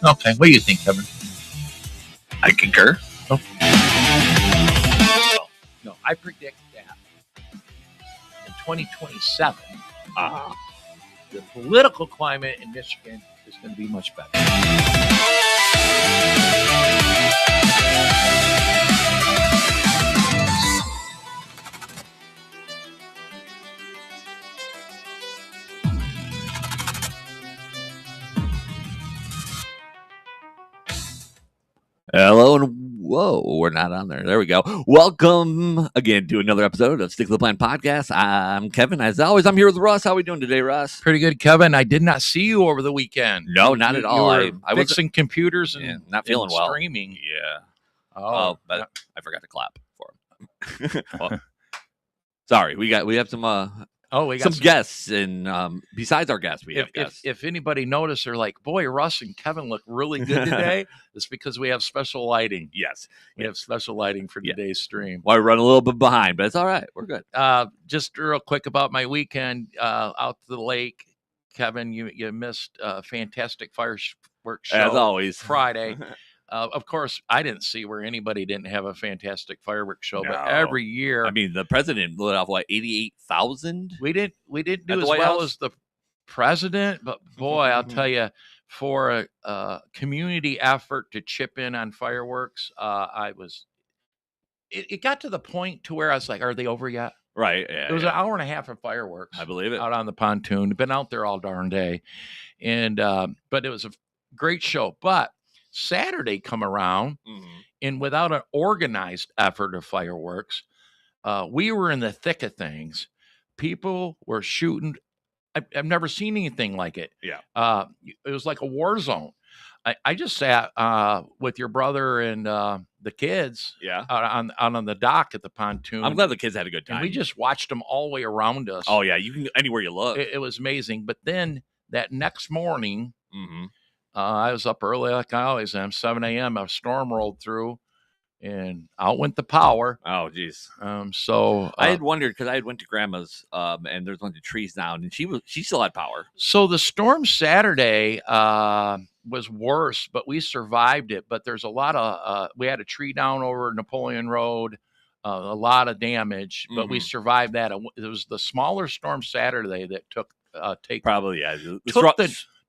Okay, what do you think, Kevin? I concur. Oh. No, I predict that in 2027, the political climate in Michigan is going to be much better. Hello and whoa, we're not on there. There we go. Welcome again to another episode of Stick to the Plan podcast. I'm Kevin. As always, I'm here with Russ. How are we doing today, Russ? Pretty good, Kevin. I did not see you over the weekend. No, not at all. You were fixing computers and not feeling well. Streaming. Yeah. Oh, but I forgot to clap for him. Well, sorry, we have some. We got some guests, and besides our guests, we have guests. If anybody noticed, they're like, boy, Russ and Kevin look really good today. It's because we have special lighting. Yes. We have special lighting for today's stream. Well, we run a little bit behind, but it's all right. We're good. Just real quick about my weekend out to the lake. Kevin, you missed a fantastic fireworks show. As always. Friday. Of course, I didn't see where anybody didn't have a fantastic fireworks show, but every year, I mean, the president lit off 88,000. We didn't do as well as the president, but boy, I'll tell you, for a community effort to chip in on fireworks, it got to the point to where I was like, "Are they over yet?" Right. Yeah, it was an hour and a half of fireworks. I believe it. Out on the pontoon. Been out there all darn day, and but it was a great show, but. Saturday come around, and without an organized effort of fireworks, we were in the thick of things. People were shooting. I've never seen anything like it. Yeah. It was like a war zone. I just sat with your brother and the kids out on the dock at the pontoon. I'm glad the kids had a good time. And we just watched them all the way around us. Oh, yeah. You can anywhere you look. It was amazing. But then that next morning, I was up early like I always am, 7 a.m. A storm rolled through, and out went the power. Oh, geez. So I had wondered because I had went to Grandma's, and there's a bunch of trees down, and she still had power. So the storm Saturday was worse, but we survived it. But there's a lot of we had a tree down over Napoleon Road, a lot of damage, but we survived that. It was the smaller storm Saturday that took probably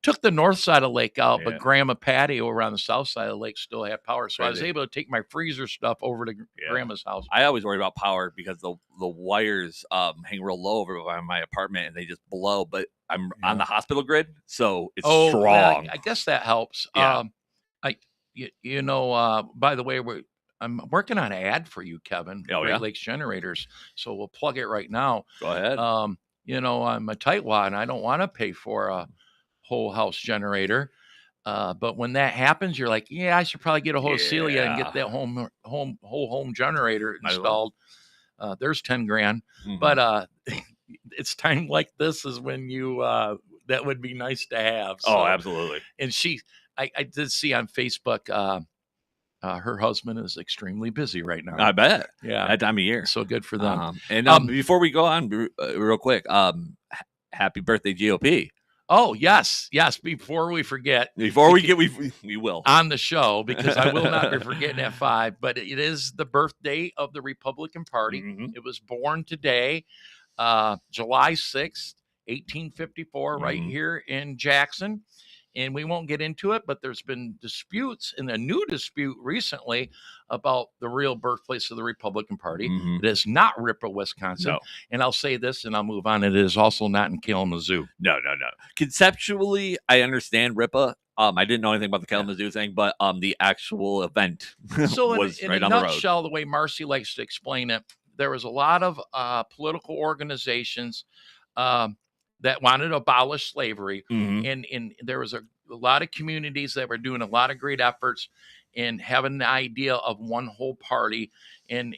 took the north side of the lake out, but Grandma Patty over on the south side of the lake still had power. So I was able to take my freezer stuff over to Grandma's house. I always worry about power because the wires hang real low over by my apartment and they just blow. But I'm on the hospital grid, so it's strong. I guess that helps. Yeah. By the way, I'm working on an ad for you, Kevin. Great Lakes Generators. So we'll plug it right now. Go ahead. I'm a tightwad and I don't want to pay for a whole house generator, but when that happens, you're like, I should probably get a hold of Celia and get that whole home generator installed. There's $10,000, but it's time like this is when you that would be nice to have. So, absolutely. And I did see on Facebook, her husband is extremely busy right now. I bet. Yeah, that time of year. So good for them. And before we go on, real quick, happy birthday, GOP. Oh, yes. Before we forget. We will. On the show, because I will not be forgetting at 5, but it is the birthday of the Republican Party. It was born today, July 6th, 1854, right here in Jackson. And we won't get into it, but there's been disputes, and a new dispute recently about the real birthplace of the Republican Party. It is not Ripper, Wisconsin. No. And I'll say this, and I'll move on. It is also not in Kalamazoo. No. Conceptually, I understand Ripper. I didn't know anything about the Kalamazoo thing, but the actual event was in right a on the road. nutshell, the way Marcy likes to explain it, there was a lot of political organizations that wanted to abolish slavery. And there was a lot of communities that were doing a lot of great efforts in having the idea of one whole party, and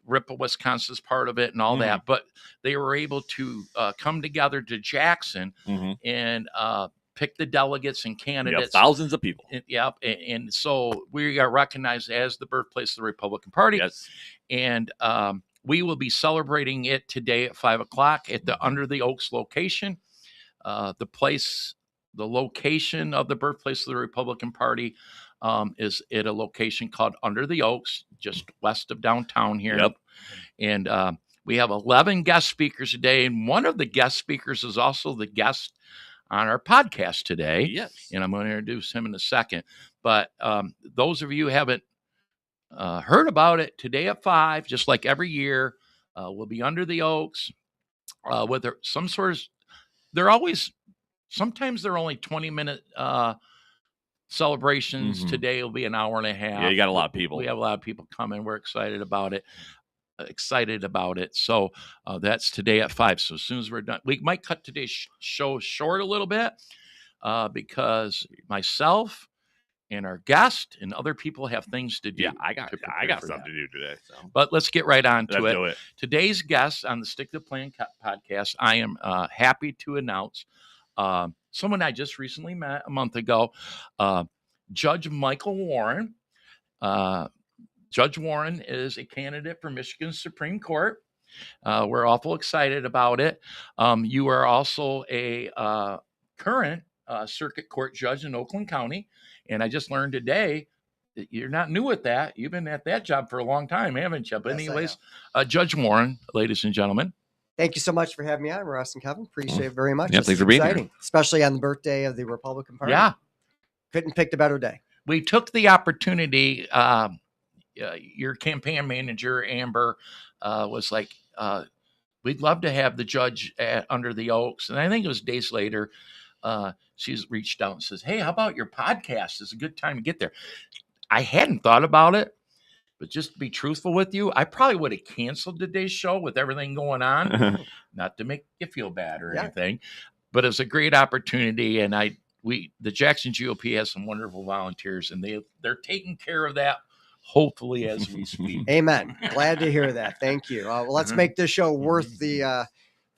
Ripple, Wisconsin's part of it and all that. But they were able to come together to Jackson and pick the delegates and candidates. Thousands of people. And so we are recognized as the birthplace of the Republican Party. Yes. And we will be celebrating it today at 5 o'clock at the Under the Oaks location. The place the location of the birthplace of the Republican Party is at a location called Under the Oaks, just west of downtown here. Yep. And we have 11 guest speakers today, and one of the guest speakers is also the guest on our podcast today. Yes. And I'm going to introduce him in a second. But those of you who haven't heard about it, today at 5, just like every year, we'll be Under the Oaks with some sort of, they're always, sometimes they're only 20-minute celebrations. Mhm. Today will be an hour and a half. Yeah, you got a lot of people. We have a lot of people coming. We're excited about it. So that's today at 5. So as soon as we're done, we might cut today's show short a little bit because myself and our guest and other people have things to do. Yeah, I got something to do today. So. But let's get right on to Let's do it. Today's guest on the Stick to the Plan podcast, I am happy to announce someone I just recently met a month ago, Judge Michael Warren. Judge Warren is a candidate for Michigan's Supreme Court. We're awful excited about it. You are also a current circuit court judge in Oakland County. And I just learned today that you're not new at that. You've been at that job for a long time, haven't you? But anyways, Judge Warren, ladies and gentlemen. Thank you so much for having me on, Ross and Kevin. Appreciate it very much. Yeah, thanks for being here. Especially on the birthday of the Republican Party. Yeah. Couldn't pick a better day. We took the opportunity. Your campaign manager, Amber, was like, we'd love to have the judge at Under the Oaks. And I think it was days later, she's reached out and says, hey, how about your podcast? It's a good time to get there. I hadn't thought about it, but just to be truthful with you, I probably would have canceled today's show with everything going on, not to make you feel bad or anything, but it's a great opportunity. And the Jackson GOP has some wonderful volunteers, and they're taking care of that, hopefully, as we speak. Amen. Glad to hear that. Thank you. Well, let's make this show worth the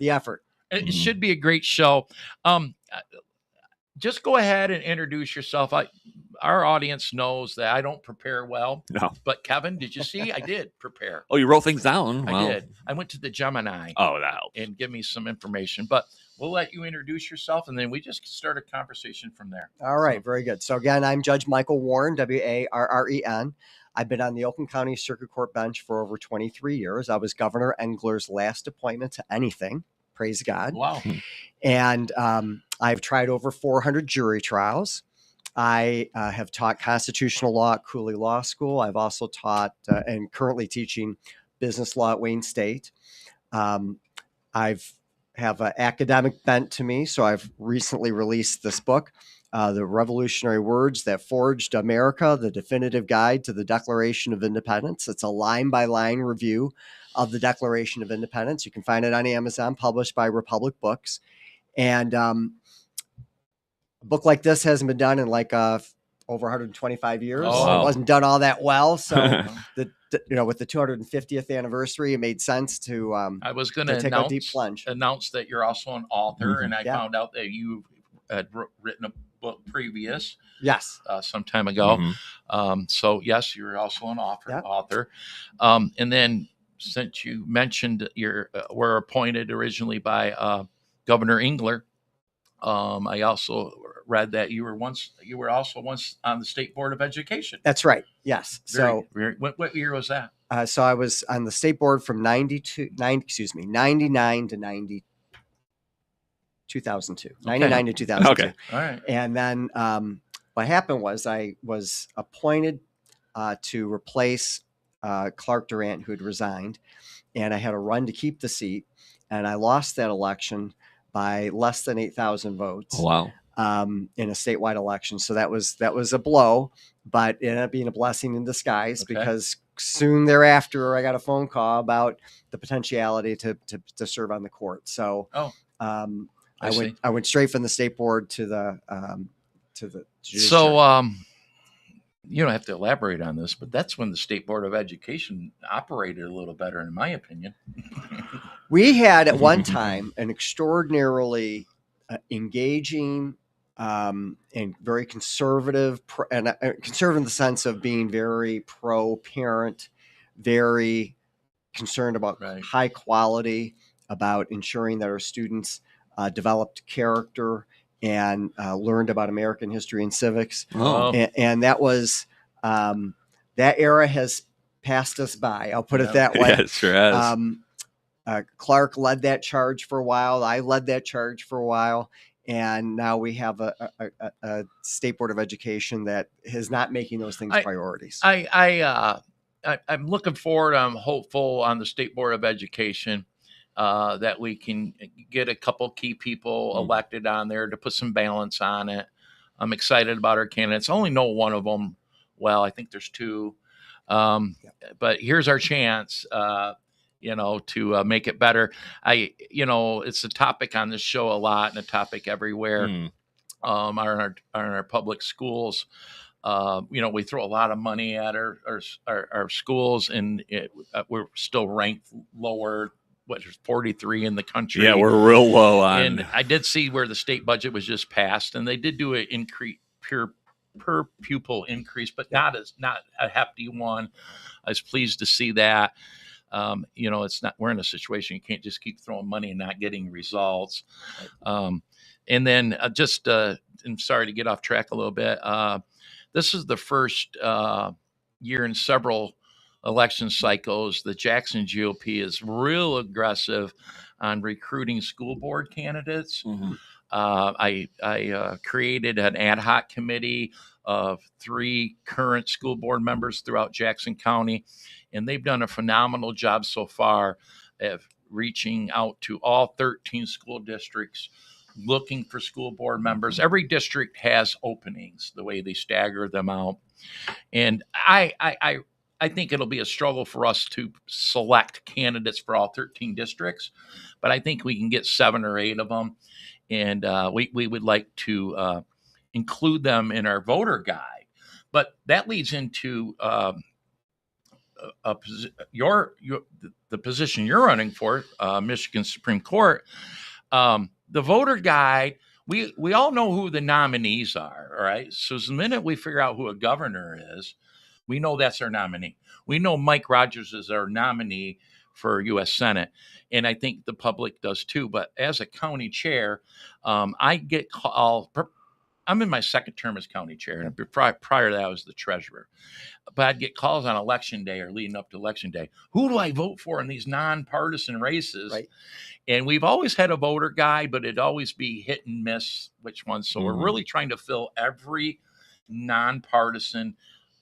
effort. It should be a great show. Just go ahead and introduce yourself. Our audience knows that I don't prepare well. No. But Kevin, did you see? I did prepare. Oh, you wrote things down? I did. I went to the Gemini. Oh, that helps. And give me some information. But we'll let you introduce yourself, and then we just start a conversation from there. All right. Very good. So again, I'm Judge Michael Warren, Warren. I've been on the Oakland County Circuit Court bench for over 23 years. I was Governor Engler's last appointment to anything. Praise God. Wow. And I've tried over 400 jury trials. I have taught constitutional law at Cooley Law School. I've also taught and currently teaching business law at Wayne State. I've have an academic bent to me, so I've recently released this book, The Revolutionary Words That Forged America, The Definitive Guide to the Declaration of Independence. It's a line-by-line review of the Declaration of Independence. You can find it on Amazon, published by Republic Books. And a book like this hasn't been done in like over 125 years. Oh, wow. It wasn't done all that well. So with the 250th anniversary, it made sense to I was going to take a deep plunge. Announce that you're also an author, and I Yeah. found out that you had written a book previous. Yes. Some time ago. So yes, you're also an author. And then since you mentioned were appointed originally by Governor Engler, I also read that you were also once on the State Board of Education. That's right. Yes. What year was that? So I was on the state board from 99 to 2002. 99 to 2002. Okay. All right. And then what happened was I was appointed to replace Clark Durant, who had resigned, and I had a run to keep the seat, and I lost that election by less than 8,000 votes. Oh, wow. In a statewide election. So that was a blow, but it ended up being a blessing in disguise because soon thereafter I got a phone call about the potentiality to serve on the court. So I went straight from the state board to the judiciary. So you don't have to elaborate on this, but that's when the State Board of Education operated a little better, in my opinion. We had at one time an extraordinarily engaging and very conservative, and conservative in the sense of being very pro-parent, very concerned about high quality, about ensuring that our students developed character and learned about American history and civics. Oh. And that was that era has passed us by. I'll put it that way. Yeah, it sure has. Clark led that charge for a while. I led that charge for a while. And now we have a state board of education that is not making those things priorities. I'm looking forward. I'm hopeful on the state board of education that we can get a couple key people elected on there to put some balance on it. I'm excited about our candidates. I only know one of them. Well, I think there's two. But here's our chance, to make it better. It's a topic on this show a lot and a topic everywhere. On our public schools. We throw a lot of money at our schools, and we're still ranked lower. 43 in the country. Yeah, we're real low on. And I did see where the state budget was just passed, and they did do an increase per pupil increase, but not a hefty one. I was pleased to see that. It's not. We're in a situation you can't just keep throwing money and not getting results. And then I'm sorry to get off track a little bit. This is the first year in several election cycles the Jackson GOP is real aggressive on recruiting school board candidates. I created an ad hoc committee of 3 current school board members throughout Jackson County, and they've done a phenomenal job so far of reaching out to all 13 school districts, looking for school board members. Every district has openings, the way they stagger them out. And I think it'll be a struggle for us to select candidates for all 13 districts, but I think we can get 7 or 8 of them. And we would like to include them in our voter guide. But that leads into the position you're running for, Michigan Supreme Court. The voter guide, we all know who the nominees are, all right? So the minute we figure out who a governor is, we know that's our nominee. We know Mike Rogers is our nominee for U.S. Senate, and I think the public does too. But as a county chair, I get called. I'm in my second term as county chair, and prior to that, I was the treasurer. But I'd get calls on election day or leading up to election day. Who do I vote for in these nonpartisan races? Right. And we've always had a voter guide, but it'd always be hit and miss which one. So we're really trying to fill every nonpartisan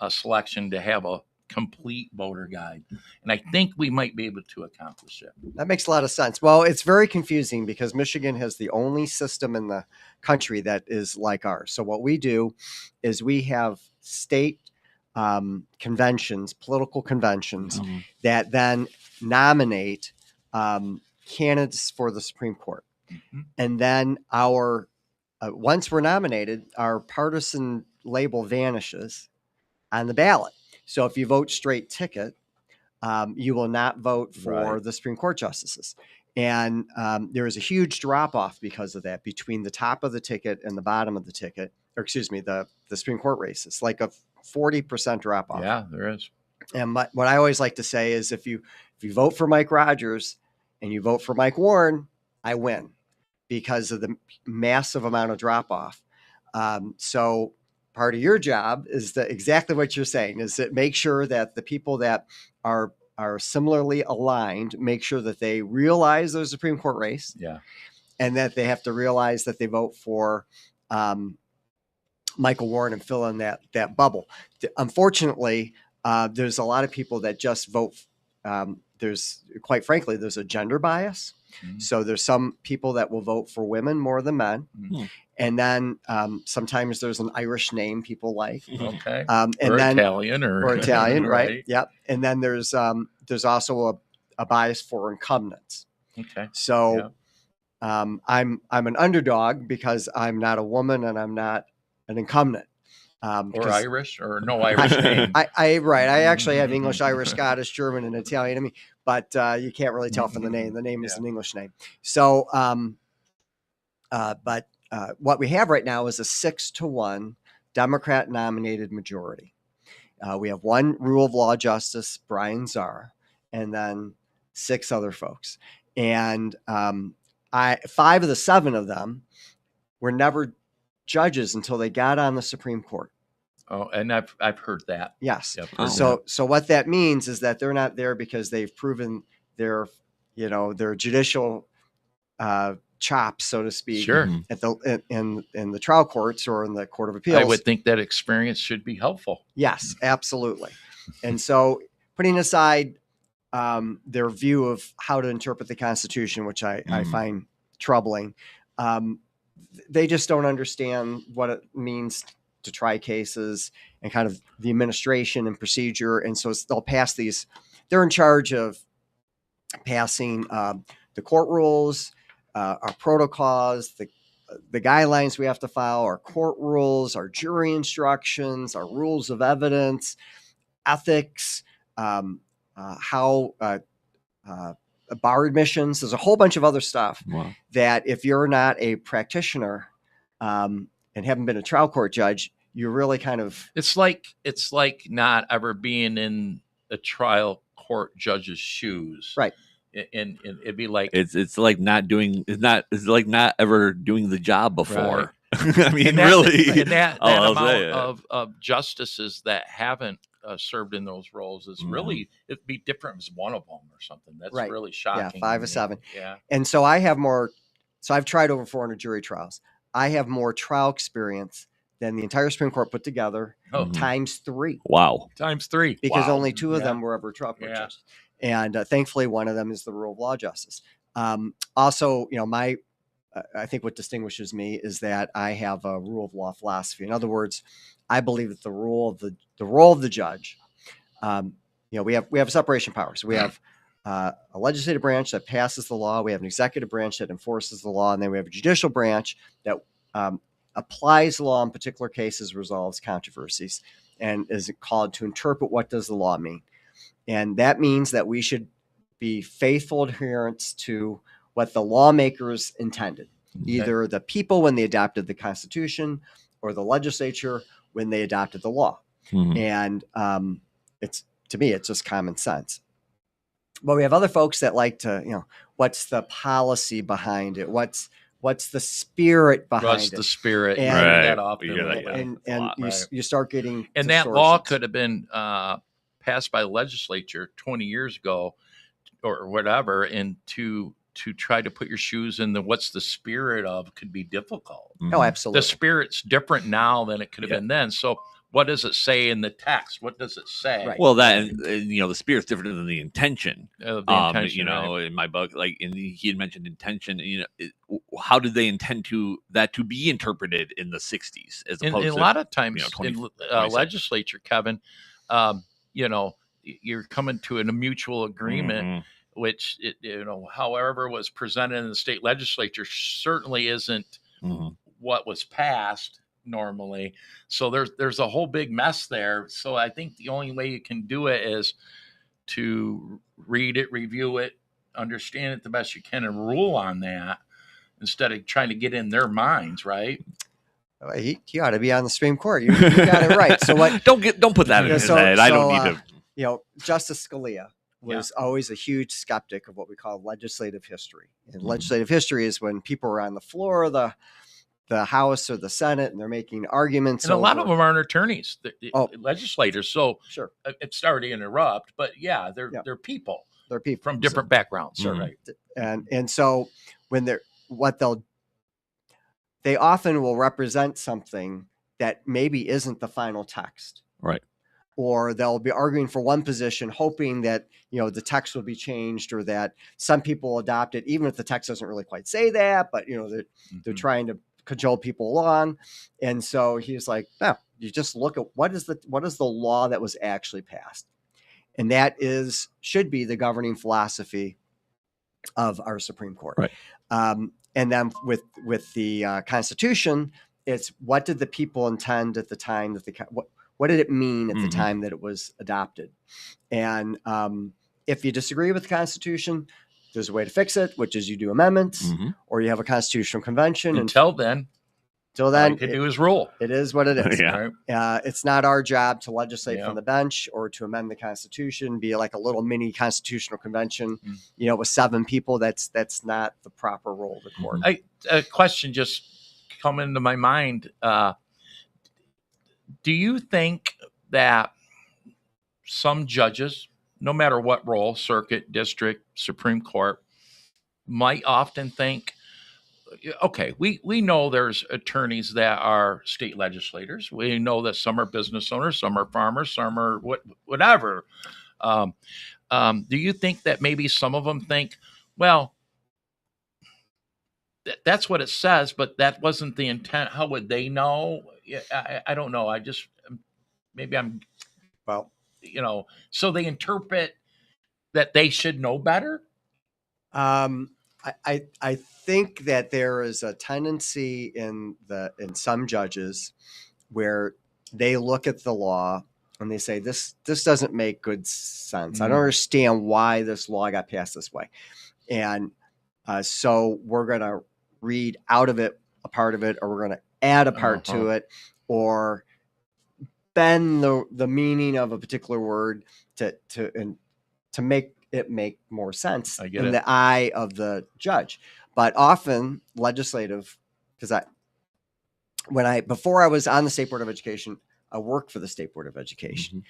selection to have a complete voter guide. And I think we might be able to accomplish it. That makes a lot of sense. Well, it's very confusing because Michigan has the only system in the country that is like ours. So what we do is we have state conventions, political conventions that then nominate candidates for the Supreme Court. And then once we're nominated, our partisan label vanishes on the ballot. So if you vote straight ticket, you will not vote for the Supreme Court justices. And there is a huge drop off because of that between the top of the ticket and the bottom of the ticket, or excuse me, the Supreme Court races, like a 40% drop off. Yeah, there is. And what I always like to say is if you vote for Mike Rogers and you vote for Mike Warren, I win because of the massive amount of drop off. So part of your job is exactly what you're saying, is that make sure that the people that are similarly aligned, make sure that they realize there's a Supreme Court race. Yeah. And that they have to realize that they vote for Michael Warren and fill in that bubble. Unfortunately, there's a lot of people that just vote. Quite frankly, there's a gender bias. So there's some people that will vote for women more than men. And then sometimes there's an Irish name people like. Okay. And or then Italian or Italian, right? Yep. And then there's also a bias for incumbents. Okay. So I'm an underdog because I'm not a woman and I'm not an incumbent. Or Irish or no Irish name. I actually have English, Irish, Scottish, German, and Italian. I mean, but you can't really tell from the name. The name is an English name. So, but what we have right now is a 6-1 Democrat nominated majority. We have one rule of law justice, Brian Czar, and then 6 other folks. And 5 of the 7 of them were never judges until they got on the Supreme Court. Oh, and I've heard that. Yes. I've heard So what that means is that they're not there because they've proven their judicial chops, so to speak, Sure. at the in the trial courts or in the Court of Appeals. I would think that experience should be helpful. Yes, absolutely. And so putting aside their view of how to interpret the Constitution, which I find troubling, they just don't understand what it means to try cases and kind of the administration and procedure. And so they'll pass these. They're in charge of passing the court rules, our protocols, the guidelines we have to follow, our court rules, our jury instructions, our rules of evidence, ethics, how bar admissions. There's a whole bunch of other stuff that if you're not a practitioner and haven't been a trial court judge, you really kind of. It's like not ever being in a trial court judge's shoes, right? And it'd be like it's like not ever doing the job before. Right. I mean, really, and that amount of justices that haven't served in those roles is really, it'd be different as one of them or something. That's really shocking. Yeah, 5 of 7. Yeah. And so I have more. So I've tried over 400 jury trials. I have more trial experience than the entire Supreme Court put together, times 3. Wow. Times 3. Because only 2 of them were ever trial court judges. And thankfully, one of them is the rule of law justice. Also, I think what distinguishes me is that I have a rule of law philosophy. In other words, I believe that the role of the judge, we have a separation of powers. So we have a legislative branch that passes the law. We have an executive branch that enforces the law. And then we have a judicial branch that applies law in particular cases, resolves controversies, and is called to interpret what does the law mean. And that means that we should be faithful adherents to what the lawmakers intended, either the people when they adopted the Constitution or the legislature when they adopted the law. And to me, it's just common sense. But we have other folks that like to, what's the policy behind it? What's the spirit behind it? What's the spirit? You start getting. And that law could have been passed by the legislature 20 years ago or whatever, and to try to put your shoes in what's the spirit of could be difficult. Oh, absolutely. The spirit's different now than it could have been then. So what does it say in the text? What does it say? Right. Well, the spirit's different than the intention. The intention, in my book, and he had mentioned intention. How did they intend that to be interpreted in the 60s? As opposed to a lot of times in legislature, Kevin, you're coming to a mutual agreement, which however was presented in the state legislature certainly isn't what was passed normally. So there's a whole big mess there. So I think the only way you can do it is to read it, review it, understand it the best you can, and rule on that instead of trying to get in their minds, right? He ought to be on the Supreme Court. You got it right. So what? Don't put that in his head. I don't need to. Justice Scalia was always a huge skeptic of what we call legislative history. And legislative history is when people are on the floor of the House or the Senate and they're making arguments. And a lot of them aren't attorneys, legislators. So sure, it's sorry to interrupt, but they're people. They're people from different backgrounds. Sure, right. And so when they often will represent something that maybe isn't the final text. Right. Or they'll be arguing for one position, hoping that, the text will be changed or that some people adopt it, even if the text doesn't really quite say that, but, they're trying to cajole people along. And so he's like, no, you just look at what is the law that was actually passed. And that should be the governing philosophy of our Supreme Court. Right. And then with the Constitution, it's what did the people intend at the time that what did it mean at the time that it was adopted? And if you disagree with the Constitution, there's a way to fix it, which is you do amendments or you have a constitutional convention. Until then, all you can do is rule. It is what it is. Yeah. Right? It's not our job to legislate from the bench or to amend the Constitution, be like a little mini constitutional convention, with 7 people. That's not the proper role of the court. A question just come into my mind. Do you think that some judges, no matter what role, circuit, district, Supreme Court, might often think, okay, we know there's attorneys that are state legislators. We know that some are business owners, some are farmers, some are whatever. Do you think that maybe some of them think, well, that's what it says, but that wasn't the intent. How would they know? I don't know. Maybe I'm, Well, so they interpret that they should know better. I think that there is a tendency in some judges where they look at the law and they say, this doesn't make good sense. I don't understand why this law got passed this way. And so we're going to read out of it a part of it, or we're going to add a part to it, or bend the meaning of a particular word to make it make more sense in the eye of the judge. But often legislative, because before I was on the State Board of Education, I worked for the State Board of Education,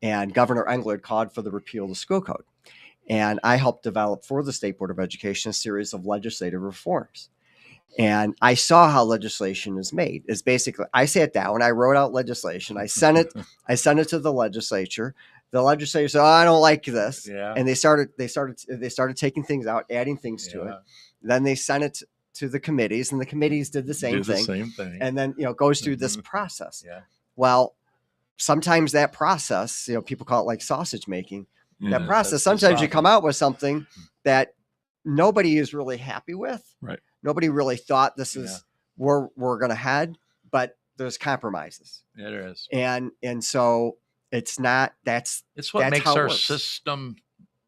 and Governor Engler called for the repeal of the school code. And I helped develop for the State Board of Education a series of legislative reforms. And I saw how legislation is made. It's basically, I sat down, I wrote out legislation, I sent it to the legislature. The legislature said, "Oh, I don't like this," and they started taking things out, adding things to it. Then they sent it to the committees, and the committees did the same thing. And then goes through this process. Well, sometimes that process, people call it like sausage making. That process, sometimes you come out with something that nobody is really happy with. Right. Nobody really thought this is where we're going to head, but there's compromises. Yeah, there is. And so it's not, it's what makes our system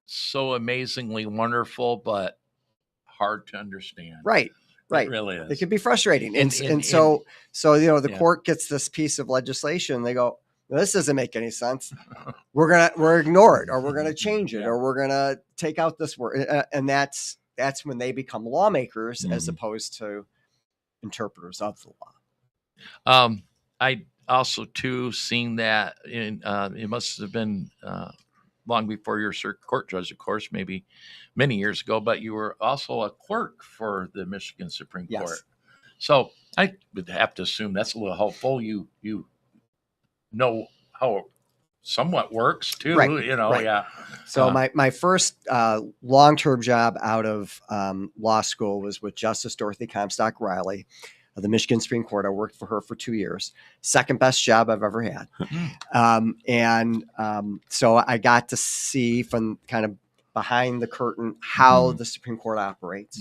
so amazingly wonderful, but hard to understand. Right. It really is. It can be frustrating. And so the court gets this piece of legislation. They go, well, this doesn't make any sense. We're ignore it, or we're going to change it, or we're going to take out this word. And that's when they become lawmakers as opposed to interpreters of the law. I also too seen that it must have been long before you were circuit court judge, of course, maybe many years ago, but you were also a clerk for the Michigan Supreme Court. So I would have to assume that's a little helpful. You know how it somewhat works too, right. So my first long-term job out of law school was with Justice Dorothy Comstock Riley of the Michigan Supreme Court. I worked for her for 2 years. Second best job I've ever had. So I got to see from kind of behind the curtain how the Supreme Court operates.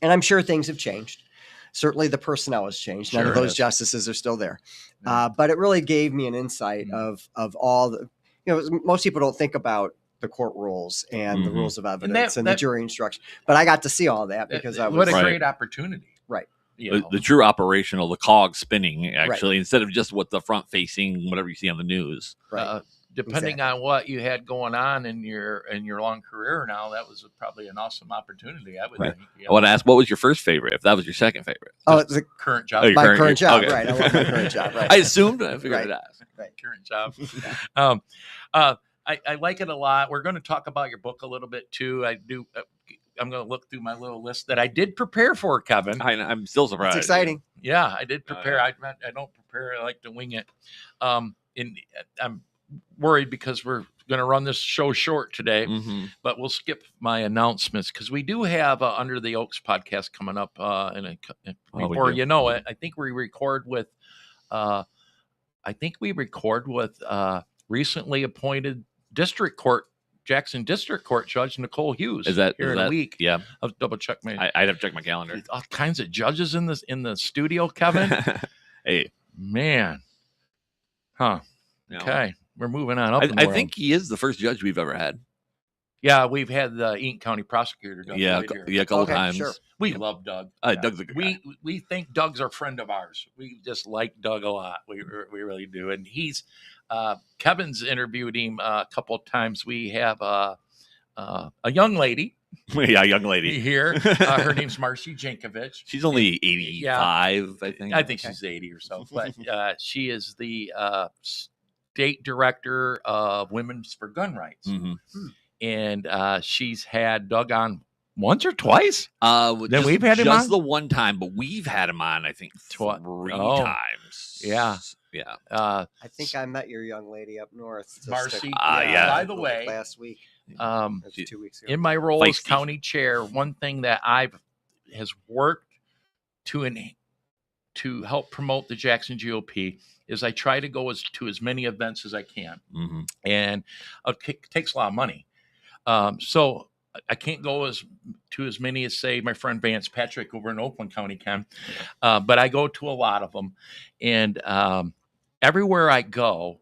And I'm sure things have changed. Certainly the personnel has changed. None of those justices are still there. But it really gave me an insight of all the, most people don't think about the court rules and the rules of evidence and the jury instruction. But I got to see all that because I was. What a great opportunity. Right. The true operational, the cog spinning, actually, instead of just what the front facing, whatever you see on the news. Right. Depending on what you had going on in your long career now, that was probably an awesome opportunity. I would think. I want to ask, what was your first favorite? If that was your second favorite? Oh, the current job. My current job, right? I love my current job. Right. I assumed. I figured I'd ask. Right. Current job. I like it a lot. We're going to talk about your book a little bit too. I do. I'm going to look through my little list that I did prepare for, Kevin. I'm still surprised. It's exciting. Yeah, I did prepare. I don't prepare. I like to wing it. I'm worried because we're going to run this show short today, but we'll skip my announcements because we do have Under the Oaks podcast coming up before you know it. I think we record with recently appointed Jackson District Court Judge Nicole Hughes. Is that in a week? Yeah, I'll double check I'd have to check my calendar. All kinds of judges in the studio, Kevin. Hey, man, huh? Okay, we're moving on up. I think he is the first judge we've ever had. Yeah, we've had the Eaton County prosecutor. Doug a couple times. Sure. We love Doug. Doug's a good guy. We think Doug's a friend of ours. We just like Doug a lot. We really do. And he's Kevin's interviewed him a couple of times. We have a young lady Yeah, young lady here. Her name's Marcy Jankovic. She's only 85, I think. I think she's 80 or so. But she is the state director of Women's for Gun Rights. And she's had Doug on once or twice. Then we've had him on just the one time, but we've had him on, I think, 3 times. Yeah. I think I met your young lady up north. Marcy. By the way, last week. 2 weeks ago. In my role as county chair, one thing that has worked to help promote the Jackson GOP is I try to go to as many events as I can, and it takes a lot of money. So I can't go to as many as, say, my friend Vance Patrick over in Oakland County can, but I go to a lot of them, and everywhere I go,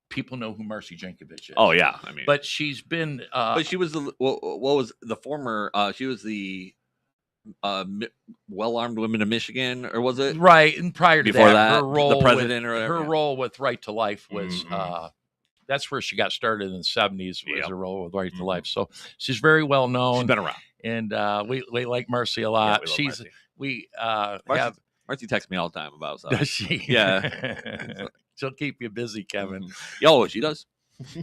people know who Marcy Jankovic is. Oh yeah, I mean, but she's been. But she was what was the former? She was the well-armed women of Michigan, or was it right? And prior to that, her role the president or whatever, her role with Right to Life was. That's where she got started in the 70s. Was her role with Right to Life. So she's very well known. She's been around, and we like Marcy a lot. Marcy texts me all the time about stuff. Does she? Yeah. She'll keep you busy, Kevin. Oh, she does.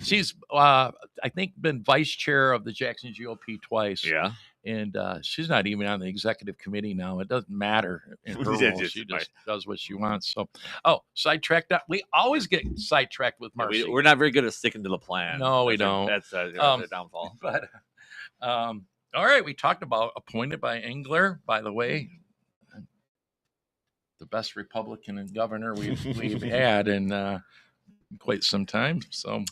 She's, I think, been vice chair of the Jackson GOP twice. Yeah. And she's not even on the executive committee now. It doesn't matter in her role. She just does what she wants. So, sidetracked. We always get sidetracked with Marcy. We're not very good at sticking to the plan. No, we don't. That's the downfall. But, all right. We talked about appointed by Engler, by the way. The best Republican and governor we've had in quite some time. So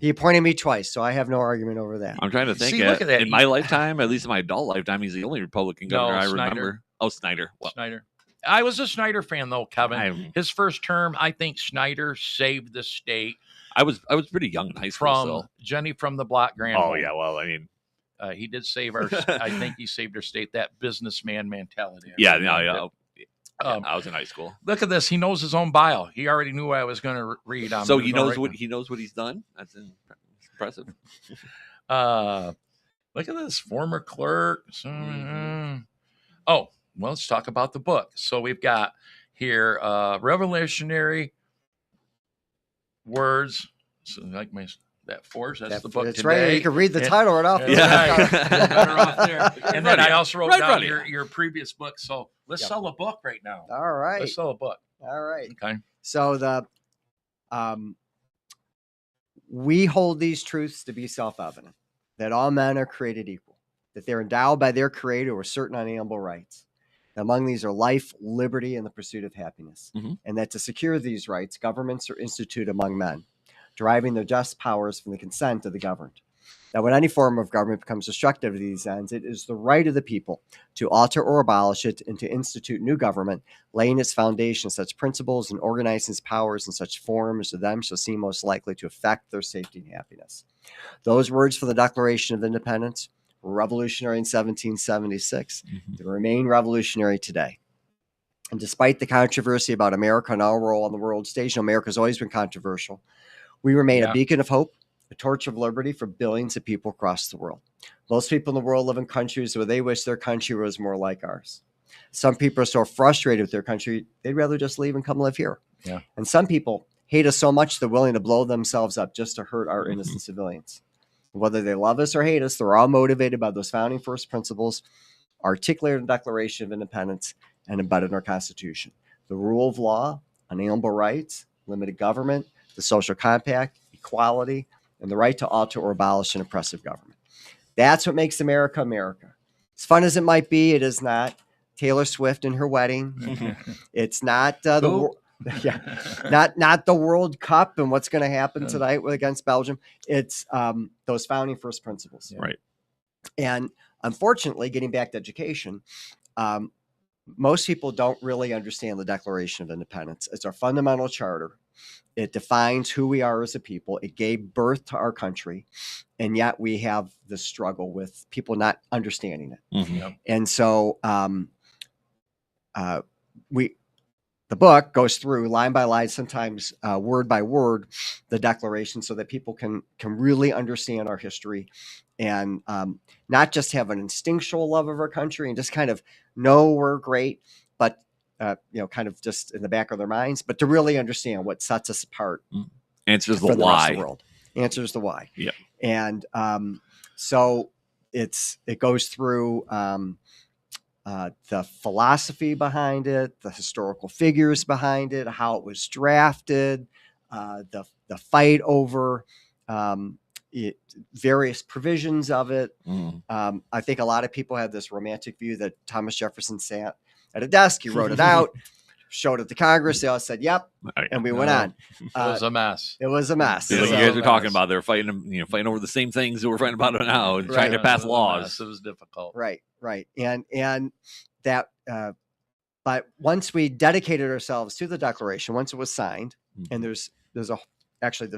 he appointed me twice, so I have no argument over that. I'm trying to think. Look at that. In my lifetime, at least in my adult lifetime, he's the only Republican governor I remember. Oh, Snyder. Well, Snyder. I was a Snyder fan, though, Kevin. His first term, I think Snyder saved the state. I was pretty young in high school. From Jenny from the Block Grant. Oh, yeah. Well, I mean, he did save our. I think he saved our state. That businessman mentality. Yeah. I was in high school. Look at this. He knows his own bio. He already knew what I was going to read on. So he knows what he's done. That's impressive. Look at this. Former clerk. Oh, well, let's talk about the book. So we've got here revolutionary words. So like that force. That's the book. That's today. right. You can read the title right off. Better off there. And then I also wrote down your previous book. So let's sell a book right now. All right. Let's sell a book. All right. Okay. So we hold these truths to be self-evident, that all men are created equal, that they're endowed by their Creator with certain unalienable rights. Among these are life, liberty, and the pursuit of happiness. And that to secure these rights, governments are instituted among men, deriving their just powers from the consent of the governed. Now, when any form of government becomes destructive of these ends, it is the right of the people to alter or abolish it and to institute new government, laying its foundation, such principles, and organizing its powers in such forms to them shall seem most likely to affect their safety and happiness. Those words from the Declaration of Independence were revolutionary in 1776. They remain revolutionary today. And despite the controversy about America and our role on the world stage, America has always been controversial. We remain a beacon of hope, a torch of liberty for billions of people across the world. Most people in the world live in countries where they wish their country was more like ours. Some people are so frustrated with their country, they'd rather just leave and come live here. Yeah. And some people hate us so much they're willing to blow themselves up just to hurt our innocent civilians. Whether they love us or hate us, they're all motivated by those founding first principles articulated in the Declaration of Independence and embedded in our Constitution. The rule of law, unalienable rights, limited government, the social compact, equality, and the right to alter or abolish an oppressive government. That's what makes America America. As fun as it might be, it is not Taylor Swift and her wedding. It's not not the World Cup and what's going to happen tonight against Belgium. It's those founding first principles. Right. And unfortunately, getting back to education, most people don't really understand the Declaration of Independence. It's our fundamental charter. It defines who we are as a people. It gave birth to our country. And yet we have this struggle with people not understanding it. And so the book goes through line by line, sometimes word by word, the Declaration, so that people can really understand our history and not just have an instinctual love of our country and just kind of know we're great, but kind of just in the back of their minds, but to really understand what sets us apart. Answers the why. The world. Answers the why. Yeah. And so it goes through the philosophy behind it, the historical figures behind it, how it was drafted, the fight over various provisions of it. I think a lot of people have this romantic view that Thomas Jefferson sat at a desk, he wrote it out, showed it to Congress, they all said, yep, and we went on. It was a mess. It was a mess. Like you guys were talking about, they're fighting, fighting over the same things that we're fighting about now and trying to pass laws. It was difficult. Right. And that, but once we dedicated ourselves to the Declaration, once it was signed, and there's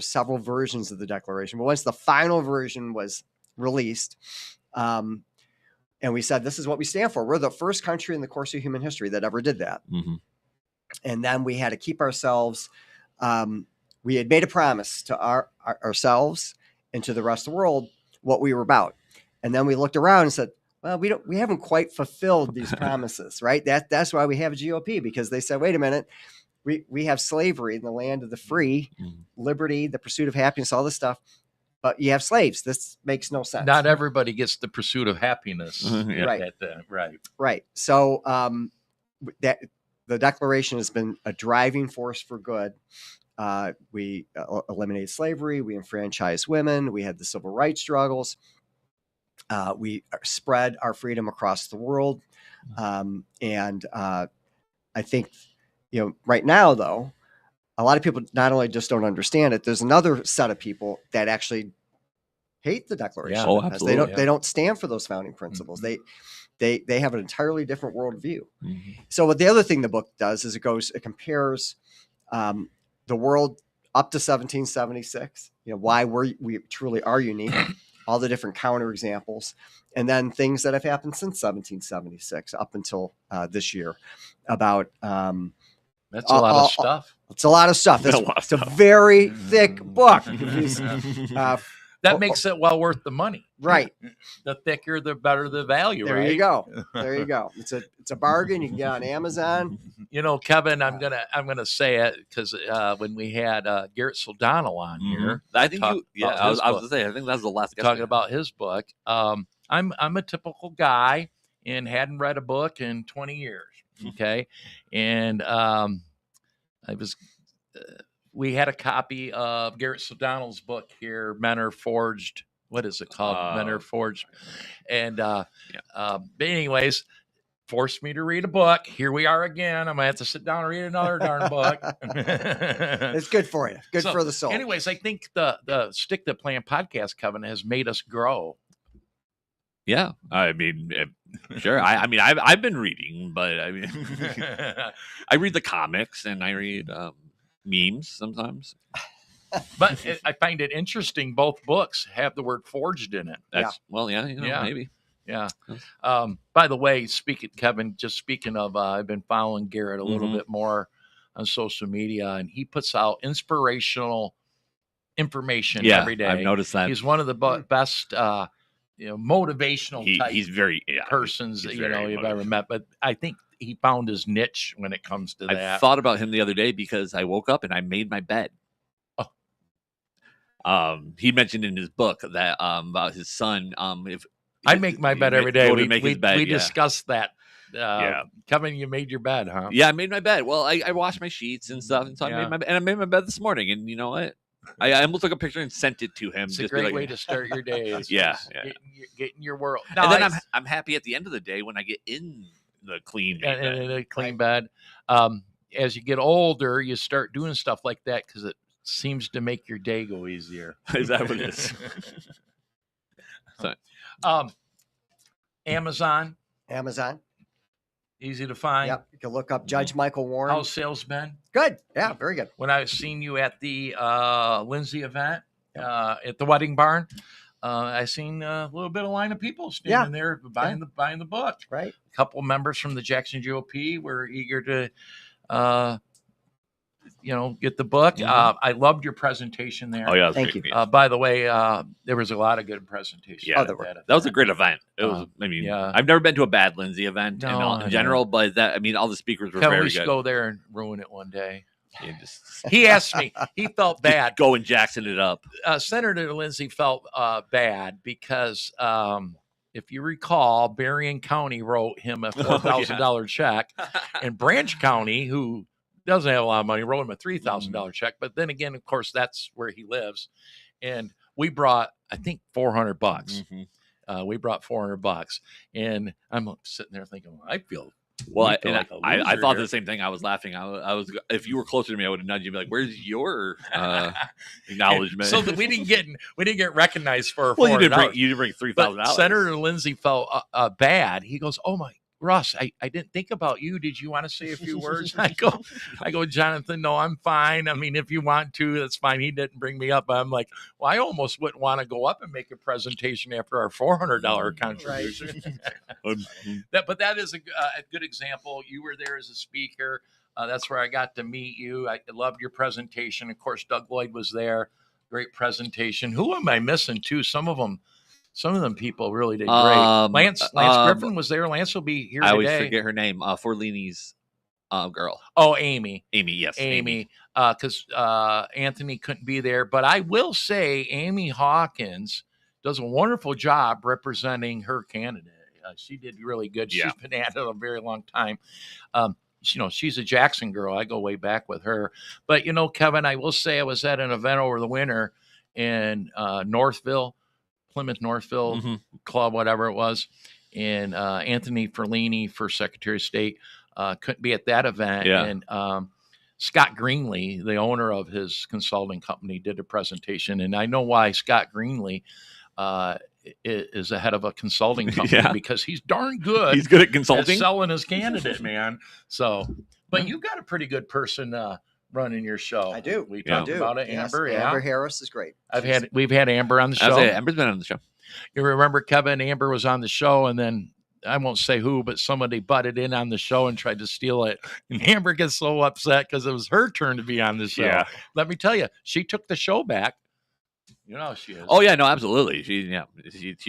several versions of the Declaration, but once the final version was released, and we said, this is what we stand for. We're the first country in the course of human history that ever did that. And then we had to keep ourselves, we had made a promise to ourselves and to the rest of the world what we were about. And then we looked around and said, well, we haven't quite fulfilled these promises, right? That's why we have a GOP, because they said, wait a minute, we have slavery in the land of the free, liberty, the pursuit of happiness, all this stuff. But you have slaves. This makes no sense. Not everybody gets the pursuit of happiness. Right. So that the Declaration has been a driving force for good. We eliminated slavery. We enfranchised women. We had the civil rights struggles. We spread our freedom across the world. And I think, right now, though, a lot of people not only just don't understand it, there's another set of people that actually hate the Declaration. Oh, absolutely. They don't stand for those founding principles. They have an entirely different worldview. So what the other thing the book does is it compares the world up to 1776, why we truly are unique, all the different counterexamples, and then things that have happened since 1776 up until this year about that's a lot of stuff. It's a lot of stuff. It's a very thick book. That makes it well worth the money. Right. The thicker, the better the value. There right? you go. There you go. It's a bargain. You can get on Amazon. Kevin, I'm gonna say it because when we had Garrett Soldano on here, I think I was gonna say I think that's the last guy talking about his book. I'm a typical guy and hadn't read a book in 20 years. Okay, and we had a copy of Garrett Soldano's book here, Men Are Forged. What is it called? Men Are Forged. And but anyways, forced me to read a book. Here we are again. I'm gonna have to sit down and read another darn book. It's good for you. Good for the soul. Anyways, I think the Stick to Plan podcast, Kevin, has made us grow. Yeah, I mean, sure. I've been reading, but I mean, I read the comics and I read memes sometimes. But I find it interesting. Both books have the word "forged" in it. Maybe. Yeah. By the way, Kevin, just speaking of, I've been following Garrett a little bit more on social media, and he puts out inspirational information every day. I've noticed that. He's one of the best. Motivational type he's very persons that you've ever met. But I think he found his niche when it comes to that. I thought about him the other day because I woke up and I made my bed. He mentioned in his book that about his son. If I make my bed every day, we discussed that. Kevin, you made your bed, huh? Yeah, I made my bed. Well, I washed my sheets and stuff, and so I made my bed. And I made my bed this morning. And you know what? I almost took a picture and sent it to him. It's a great way to start your day. Getting your world. No, and then I'm happy at the end of the day when I get in the clean bed. In a clean bed. As you get older, you start doing stuff like that because it seems to make your day go easier. Is that what it is? Amazon. Easy to find. Yep. You can look up Judge Michael Warren. How's sales been? Good. Yeah, very good. When I seen you at the Lindsay event at the Wedding Barn, I seen a little bit of line of people standing there buying the book. Right. A couple of members from the Jackson GOP were eager to get the book. Mhm. I loved your presentation there. Oh yeah, it was Thank great. you. By the way, there was a lot of good presentations. Yeah, at there were. that was a great event. It was. Um, I mean, yeah. I've never been to a bad Lindsay event No, I in general, but all the speakers were Kevin, very we should good. go there and ruin it one day. Yeah, just He asked me. He felt bad. go and Jackson it up. Senator Lindsay felt bad because if you recall, Berrien County wrote him a $4,000 check, and Branch County, who doesn't have a lot of money, wrote him a $3,000 check. But then again, of course, that's where he lives, and we brought, I think, $400. Mhm. We brought $400, and I'm sitting there thinking, well, I feel. Well, feel like a I loser thought here. the same thing. I was laughing. I was if you were closer to me, I would have nudged you and be like, "Where's your acknowledgement?" So that we didn't get recognized for. Well, you $400. didn't bring $3,000. But Senator Lindsay felt bad. He goes, "Oh my, Russ, I didn't think about you. Did you want to say a few words?" I go, Jonathan, no, I'm fine. I mean, if you want to, that's fine. He didn't bring me up. I'm like, well, I almost wouldn't want to go up and make a presentation after our $400 contribution. But that is a good example. You were there as a speaker. That's where I got to meet you. I loved your presentation. Of course, Doug Lloyd was there. Great presentation. Who am I missing too? Some of them people really did great. Lance Griffin was there. Lance will be here I always today. forget her name. Forlini's girl. Oh, Amy. Yes. Amy. Because Anthony couldn't be there. But I will say Amy Hawkins does a wonderful job representing her candidate. She did really good. Yeah. She's been at it a very long time. She's a Jackson girl. I go way back with her. But, Kevin, I will say I was at an event over the winter in Plymouth Northville Club, whatever it was. And Anthony Ferlini for Secretary of State couldn't be at that event. Yeah. And Scott Greenlee, the owner of his consulting company, did a presentation. And I know why Scott Greenlee is the head of a consulting company because he's darn good. He's good at consulting, at selling his candidate, man. So, but you got a pretty good person running your show. I do. We talked about it, Yes. Amber. Amber Harris is great. We've had Amber on the show. Amber's been on the show. You remember, Kevin? Amber was on the show, and then I won't say who, but somebody butted in on the show and tried to steal it. And Amber gets so upset because it was her turn to be on the show. Yeah. Let me tell you, she took the show back. You know how she is. Oh yeah, no, absolutely. She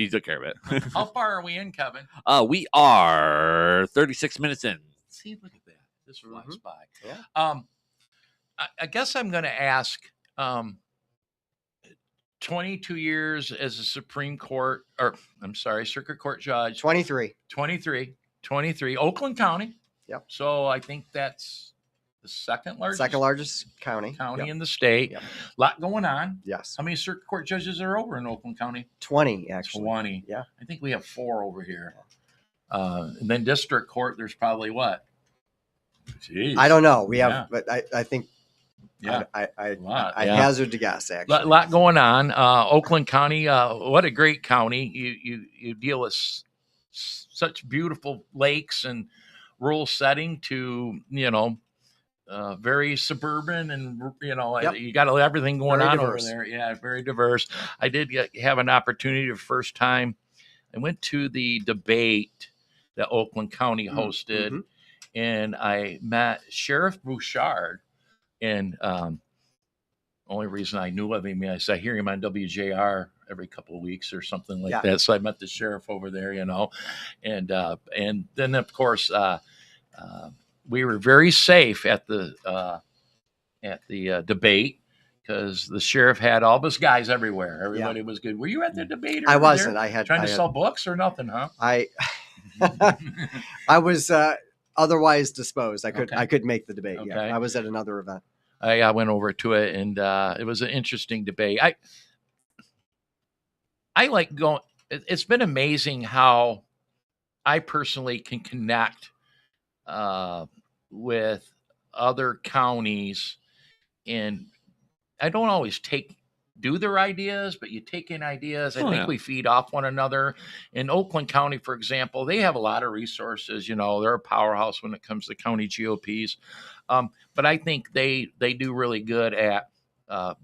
took care of it. How far are we in, Kevin? We are 36 minutes in. See, look at that. This flies by. Yeah. I guess I'm going to ask. 22 years as a Circuit Court judge. 23. 23. Oakland County. Yep. So I think that's the second largest county in the state. Yep. A lot going on. Yes. How many circuit court judges are over in Oakland County? 20, actually. 20. Yeah. I think we have 4 over here. And then district court, there's probably what? Jeez. I don't know. We have, but I think. Yeah, I hazard to guess. Actually, a lot going on. Oakland County, what a great county! You deal with such beautiful lakes and rural setting to very suburban, and you got everything going on over there. Yeah, very diverse. I did have an opportunity the first time. I went to the debate that Oakland County hosted, and I met Sheriff Bouchard. And only reason I knew of him is I hear him on WJR every couple of weeks or something like that. So I met the sheriff over there, and then of course we were very safe at the debate because the sheriff had all those guys everywhere. Everybody was good. Were you at the debate? I wasn't. There? I had trying to sell books or nothing, huh? I was. Otherwise disposed. I could make the debate. Okay. Yeah, I was at another event. I went over to it, and it was an interesting debate. I like going. It's been amazing how I personally can connect with other counties, and I don't always do their ideas, but you take in ideas. I think we feed off one another. In Oakland County, for example, they have a lot of resources. They're a powerhouse when it comes to county GOPs. But I think they do really good at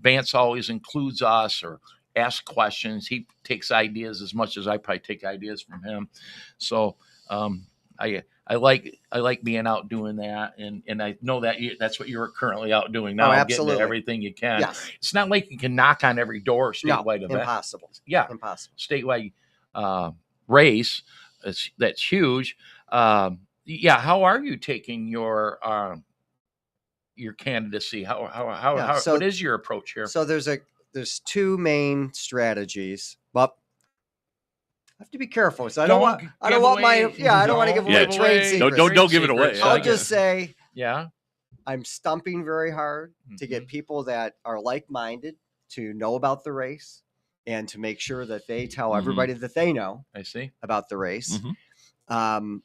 Vance always includes us or asks questions. He takes ideas as much as I probably take ideas from him. So I I like being out doing that, and I know that that's what you're currently out doing now, getting absolutely. to everything you can. Yes. It's not like you can knock on every door statewide event. Impossible. Yeah, Impossible. Statewide race that's huge. Yeah, how are you taking your candidacy? How So- what is your approach here? So there's two main strategies. Well, I have to be careful. So I don't want I don't want to give away trade secrets. Don't give it away. I'll just say yeah, I'm stumping very hard to get people that are like-minded to know about the race and to make sure that they tell everybody that they know I see about the race. And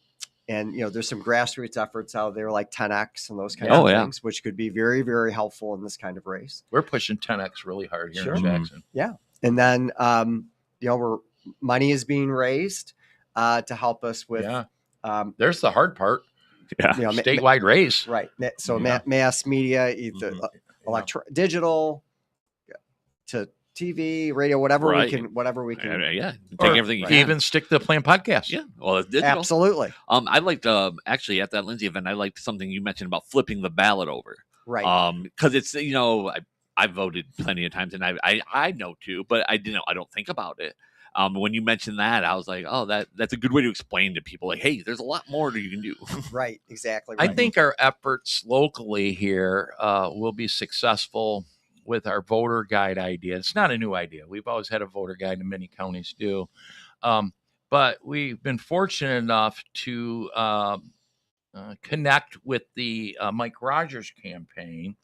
there's some grassroots efforts out there like 10X and those kind of things, which could be very, very helpful in this kind of race. We're pushing 10X really hard here in Jackson. Yeah, and then money is being raised to help us with. There's the hard part. Yeah, statewide race. Right. So mass media, either digital to TV, radio, whatever we can. Take everything you can. Even stick to the Plan podcast. Yeah, well, it's digital. Absolutely. I liked actually at that Lindsay event. I liked something you mentioned about flipping the ballot over. Right. Because it's I voted plenty of times, and I know too, but I don't think about it. When you mentioned that, I was like, oh, that's a good way to explain to people, like, hey, there's a lot more that you can do. Right, exactly. Right. I think our efforts locally here will be successful with our voter guide idea. It's not a new idea. We've always had a voter guide, and many counties do. But we've been fortunate enough to connect with the Mike Rogers campaign,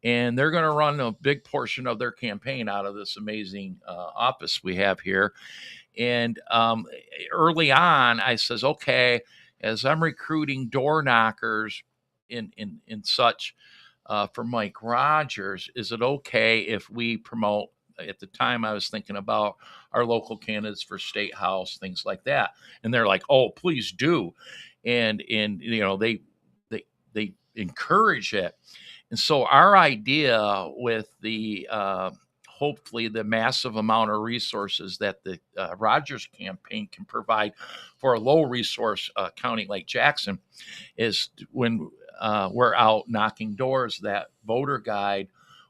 and they're going to run a big portion of their campaign out of this amazing office we have here. And early on, I says, okay, as I'm recruiting door knockers in such for Mike Rogers, is it okay if we promote? At the time, I was thinking about our local candidates for state house, things like that, and they're like, "Oh, please do." And they encourage it. And so our idea with the hopefully the massive amount of resources that the Rogers campaign can provide for a low resource county like Jackson is when we're out knocking doors, that voter guide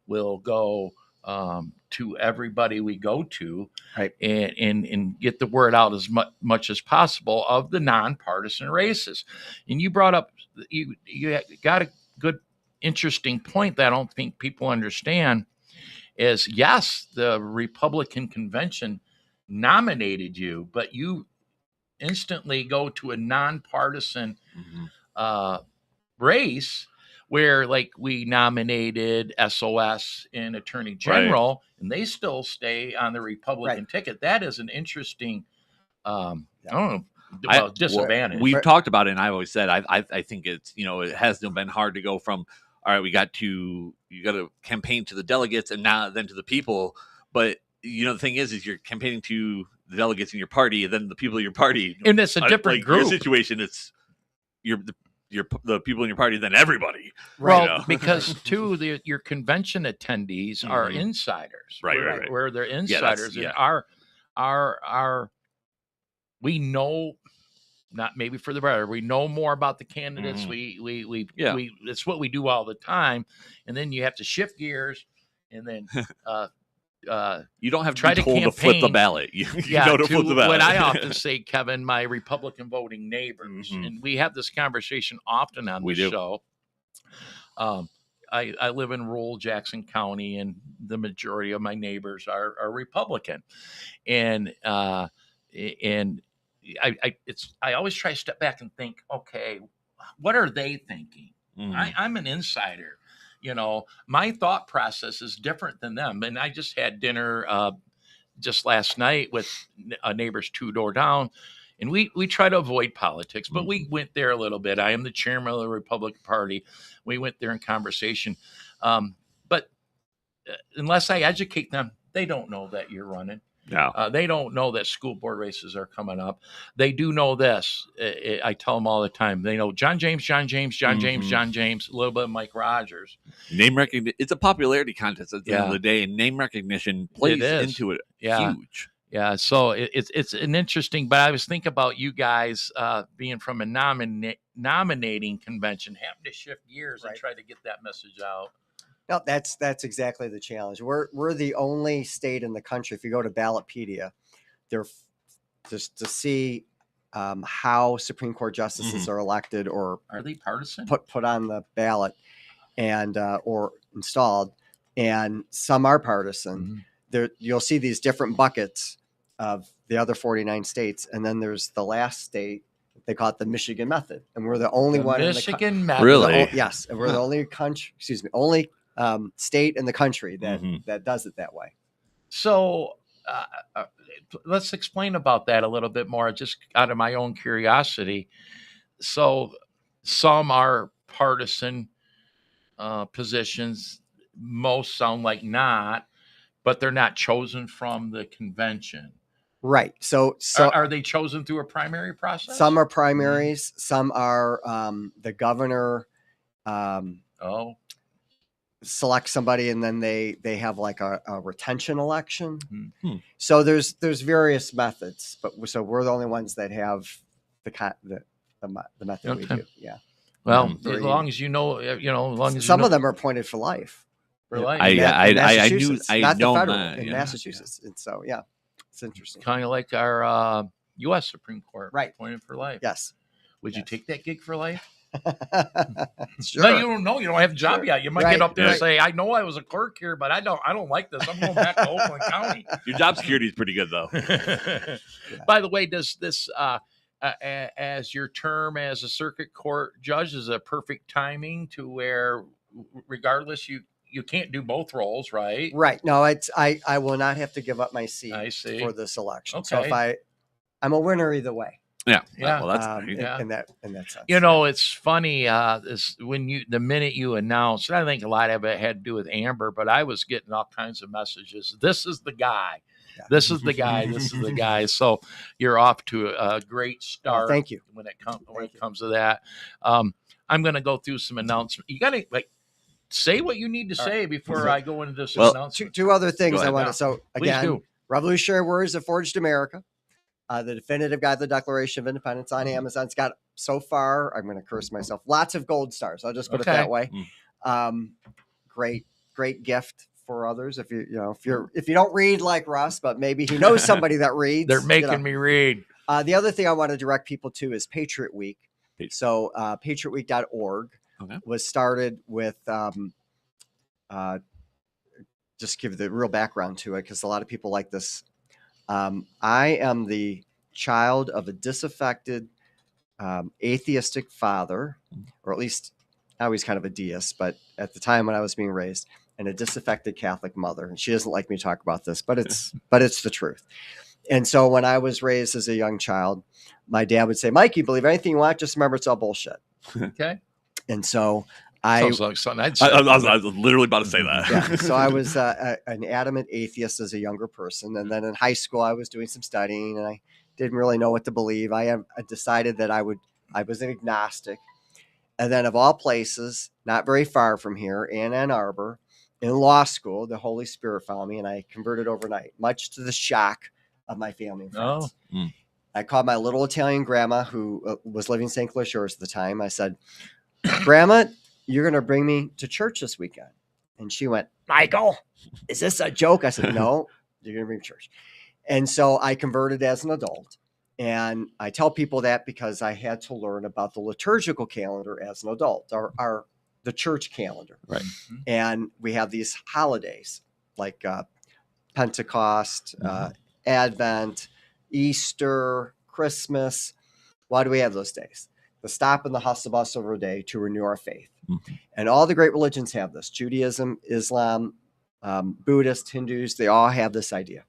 will go to everybody we go to, right, and get the word out as much as possible of the nonpartisan races. And you brought up, you got a good, interesting point that I don't think people understand is, yes, the Republican convention nominated you, but you instantly go to a nonpartisan race where, like, we nominated SOS and Attorney General, and they still stay on the Republican ticket. That is an interesting, I don't know, disadvantage. We've talked about it, and I've always said I think it's, it hasn't been hard to go from, all right, you got to campaign to the delegates and now then to the people. But the thing is you're campaigning to the delegates in your party, and then the people in your party, and it's a different group. Your situation, it's the people in your party than everybody. Right. Well, because too, your convention attendees are insiders. Right. Where they're insiders, and our we know, not maybe for the better, we know more about the candidates. We it's what we do all the time, and then you have to shift gears, and then you don't have to be told to flip the ballot. You know to flip the ballot. What I often say, Kevin, my Republican voting neighbors, and we have this conversation often on the show. I live in rural Jackson County, and the majority of my neighbors are Republican, and I always try to step back and think, okay, what are they thinking? I'm an insider. My thought process is different than them. And I just had dinner just last night with neighbors 2 doors down, and we try to avoid politics, but we went there a little bit. I am the chairman of the Republican Party. We went there in conversation. But unless I educate them, they don't know that you're running. No. They don't know that school board races are coming up. They do know this. I tell them all the time. They know John James, a little bit of Mike Rogers. Name recognition. It's a popularity contest at the end of the day, and name recognition plays into it. Yeah. Huge. Yeah, so it's an interesting, but I was thinking about you guys being from a nominating convention, having to shift gears and try to get that message out. No, that's exactly the challenge. We're the only state in the country. If you go to Ballotpedia, they're just to see how Supreme Court justices are elected or are they partisan? Put on the ballot and or installed, and some are partisan. There you'll see these different buckets of the other 49 states, and then there's the last state. They call it the Michigan method, and we're the only one Michigan in the method. Really? yes, and we're the only country. Excuse me, only state in the country that does it that way. So let's explain about that a little bit more, just out of my own curiosity. So some are partisan positions, most sound like not, but they're not chosen from the convention. Right. So are they chosen through a primary process? Some are primaries. Some are the governor select somebody, and then they have like a retention election. So there's various methods, but so we're the only ones that have the method we do. Yeah. Well, as long as you know, as some of them are appointed for life. For life. I knew that in Massachusetts, and so it's interesting. Kind of like our U.S. Supreme Court, appointed for life. Yes. Would you take that gig for life? Sure. No, you don't know. You don't have a job yet. You might get up there and say, "I know I was a clerk here, but I don't like this. I'm going back to Oakland County." Your job security is pretty good, though. By the way, does this as your term as a circuit court judge is a perfect timing to where, regardless, you can't do both roles, right? Right. No, I will not have to give up my seat for this election. So if I'm a winner either way. Yeah. Well, that's in that sense. It's funny. The minute you announced, I think a lot of it had to do with Amber, but I was getting all kinds of messages. This is the guy. Yeah. This is the guy. This is the guy. So you're off to a great start. Thank you. When it comes to that, I'm going to go through some announcements. You got to say what you need to say before I go into this announcement. Two other things I want to. So again, Revolutionary Words That Forged America. The definitive guide to the Declaration of Independence on Amazon. It's got so far, I'm going to curse myself, lots of gold stars. I'll just put it that way. Great gift for others. If you don't read like Russ, but maybe he knows somebody that reads. They're making me read. The other thing I want to direct people to is Patriot Week. So patriotweek.org was started with just give the real background to it, because a lot of people like this. I am the child of a disaffected atheistic father, or at least now he's kind of a deist, but at the time when I was being raised, and a disaffected Catholic mother. And she doesn't like me to talk about this, but it's the truth. And so when I was raised as a young child, my dad would say, "Mike, you believe anything you want, just remember it's all bullshit." Okay. And so sounds like something I'd say. I was literally about to say that. Yeah. So I was an adamant atheist as a younger person. And then in high school, I was doing some studying, and I didn't really know what to believe. I decided that I was an agnostic. And then of all places, not very far from here, in Ann Arbor, in law school, the Holy Spirit found me, and I converted overnight, much to the shock of my family and friends. I called my little Italian grandma, who was living in St. Clair Shores at the time. I said, "Grandma, you're going to bring me to church this weekend." And she went, "Michael, is this a joke?" I said, "No, you're going to bring me to church." And so I converted as an adult. And I tell people that because I had to learn about the liturgical calendar as an adult, the church calendar. Right. And we have these holidays like Pentecost, Advent, Easter, Christmas. Why do we have those days? The stop and the hustle bustle of a day to renew our faith. And all the great religions have this. Judaism, Islam, Buddhist, Hindus, they all have this idea.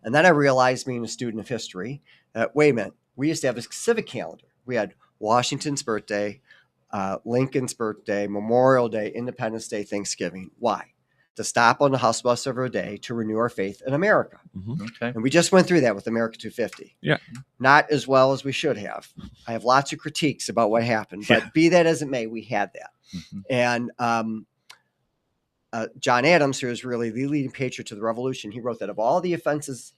And then I realized, being a student of history, that, wait a minute, we used to have a civic calendar. We had Washington's birthday, Lincoln's birthday, Memorial Day, Independence Day, Thanksgiving. Why? To stop on the hustle bustle of a day to renew our faith in America. Okay. And we just went through that with America 250. Yeah. Not as well as we should have. I have lots of critiques about what happened, but be that as it may, we had that. And John Adams, who is really the leading patriot to the revolution, he wrote that of all the offenses,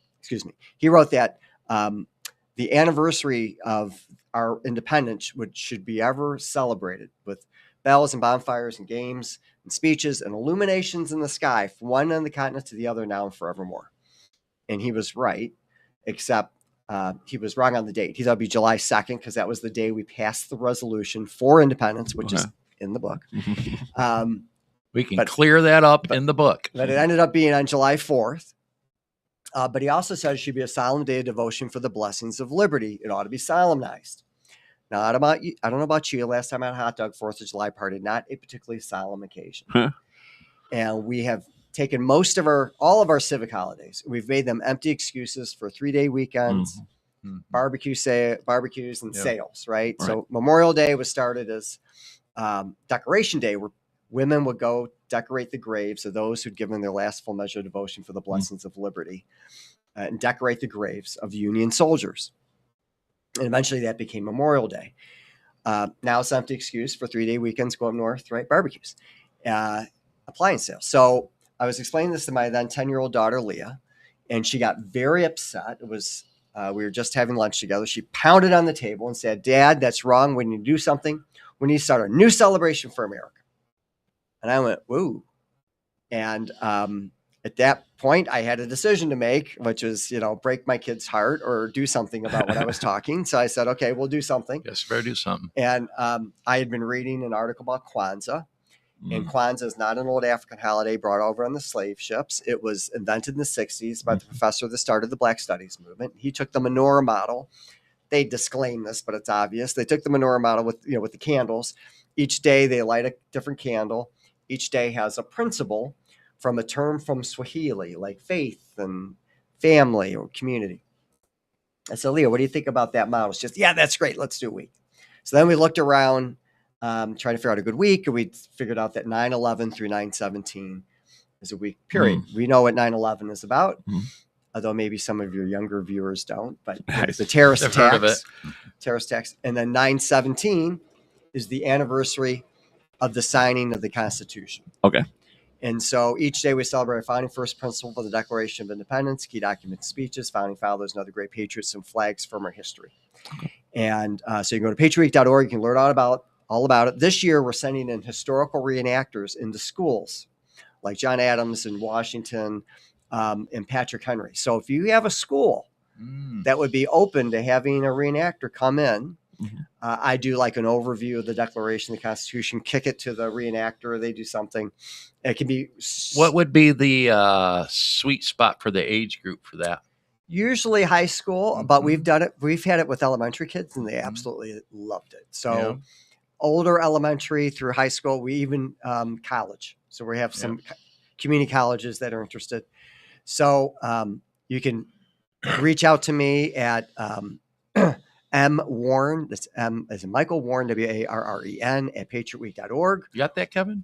he wrote that the anniversary of our independence should be ever celebrated with bells and bonfires and games and speeches and illuminations in the sky from one end of the continent to the other, now and forevermore. And he was right, except he was wrong on the date. He thought it'd be July 2nd because that was the day we passed the resolution for independence, which is in the book. We can clear that up in the book. But it ended up being on July 4th. But he also said it should be a solemn day of devotion for the blessings of liberty. It ought to be solemnized. Now, I don't know about you. Last time I had a hot dog 4th of July party, not a particularly solemn occasion. And we have taken all of our civic holidays. We've made them empty excuses for 3-day weekends, barbecues and sales, right? So Memorial Day was started as Decoration Day, where women would go decorate the graves of those who'd given their last full measure of devotion for the blessings of liberty, and decorate the graves of Union soldiers. And eventually that became Memorial Day. Now it's an empty excuse for 3-day weekends, go up north, right? Barbecues, appliance sales. So I was explaining this to my then 10-year-old daughter, Leah, and she got very upset. It was, we were just having lunch together. She pounded on the table and said, "Dad, that's wrong. We need to do something. We need to start a new celebration for America." And I went, "Whoa." And at that point, I had a decision to make, which was, break my kid's heart or do something about what I was talking. So I said, okay, we'll do something. Yes, better do something. And I had been reading an article about Kwanzaa. And Kwanzaa is not an old African holiday brought over on the slave ships. It was invented in the 60s by the professor that started the Black Studies movement. He took the menorah model. They disclaim this, but it's obvious. They took the menorah model with the candles. Each day they light a different candle. Each day has a principle from a term from Swahili, like faith and family or community. I said, "Leah, what do you think about that model?" It's just, "Yeah, that's great. Let's do a week." So then we looked around, trying to figure out a good week, and we figured out that 9/11 through 9/17 is a week period. We know what 9/11 is about, although maybe some of your younger viewers don't, but it's the terrorist attacks. And then 9/17 is the anniversary of the signing of the Constitution. Okay. And so each day we celebrate our founding first principle for the Declaration of Independence, key documents, speeches, founding fathers, and other great patriots, and flags from our history. Okay. And so you can go to patriotweek.org. You can learn all about it. This year, we're sending in historical reenactors into schools like John Adams in Washington and Patrick Henry. So if you have a school that would be open to having a reenactor come in, I do like an overview of the Declaration, the Constitution, kick it to the reenactor. They do something. It can be. What would be the sweet spot for the age group for that? Usually high school, but we've done it. We've had it with elementary kids, and they absolutely loved it. So older elementary through high school, we even college. So we have some community colleges that are interested. So you can reach out to me at M. Warren, that's M as in Michael Warren, WARREN, at patriotweek.org. You got that, Kevin?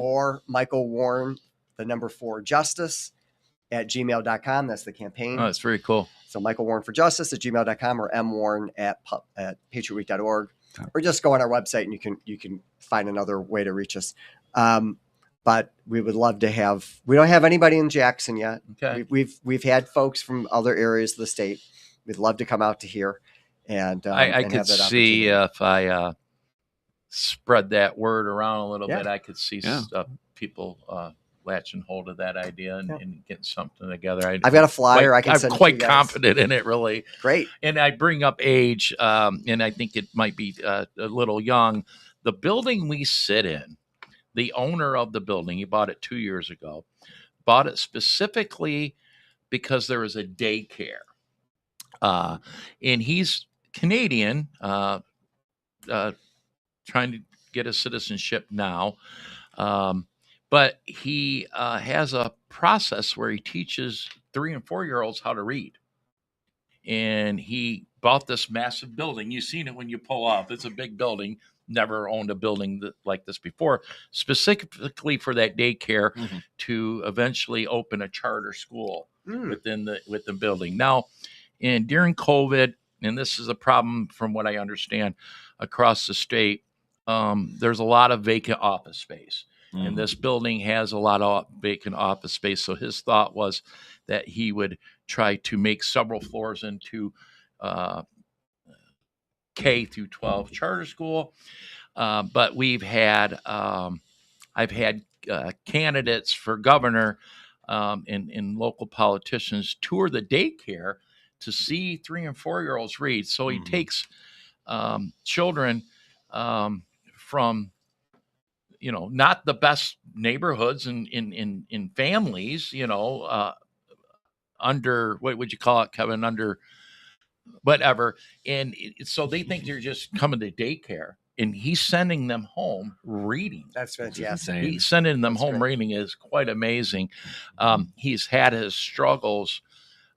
Or Michael Warren, the number 4 Justice at gmail.com. That's the campaign. Oh, that's very cool. So Michael Warren for Justice at gmail.com or M. Warren at patriotweek.org. Or just go on our website and you can find another way to reach us. But we would love to we don't have anybody in Jackson yet. Okay. We've had folks from other areas of the state. We'd love to come out to here. And I could see if I spread that word around a little bit, I could see people latching hold of that idea and getting something together. I've got a flyer. I'm quite confident in it, really. Great. And I bring up age, and I think it might be a little young. The building we sit in, the owner of the building, he bought it 2 years ago, bought it specifically because there is a daycare. And he's Canadian, trying to get his citizenship now. But he has a process where he teaches 3 and 4 year olds how to read. And he bought this massive building. You've seen it when you pull up. It's a big building. Never owned a building like this before, specifically for that daycare to eventually open a charter school within the building. Now, and during COVID, and this is a problem from what I understand across the state, there's a lot of vacant office space. And this building has a lot of vacant office space. So his thought was that he would try to make several floors into K through 12 charter school. But I've had candidates for governor and local politicians tour the daycare to see 3 and 4-year-olds read. So he takes children from, not the best neighborhoods in families, under, what would you call it, Kevin? Under whatever. And so they think they're just coming to daycare. And he's sending them home reading. That's fantastic. He's sending them home reading is quite amazing. He's had his struggles.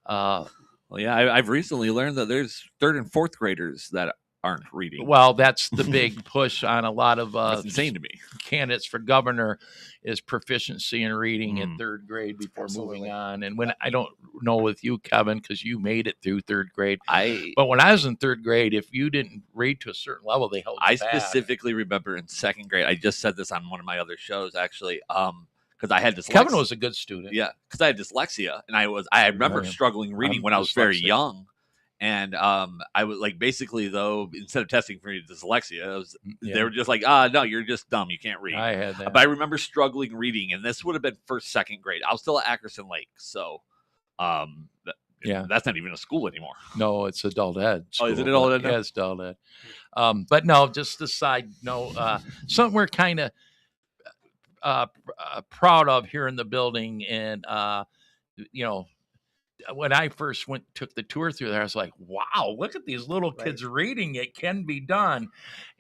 Well, yeah, I've recently learned that there's 3rd and 4th graders that aren't reading. Well, that's the big push on a lot of That's insane to me. candidates for governor is proficiency in reading in 3rd grade before moving on. And when I don't know with you, Kevin, because you made it through 3rd grade. But when I was in 3rd grade, if you didn't read to a certain level, they held you back. I specifically remember in 2nd grade. I just said this on one of my other shows, actually. Because I had dyslexia. Kevin was a good student. Yeah, because I had dyslexia, and I remember struggling reading when I was very young. And I was like, basically, though, instead of testing for dyslexia, they were just like, no, you're just dumb. You can't read. I had that. But I remember struggling reading, and this would have been 1st, 2nd grade. I was still at Ackerson Lake. So that's not even a school anymore. No, it's adult ed. School. Oh, is it adult ed? Yeah, it's adult ed. But no, just the side note, something we're kind of proud of here in the building. And, when I first took the tour through there, I was like, wow, look at these little kids reading. It can be done.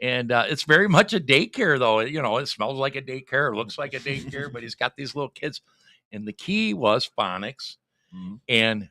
And it's very much a daycare, though. It smells like a daycare, looks like a daycare, but he's got these little kids. And the key was phonics. And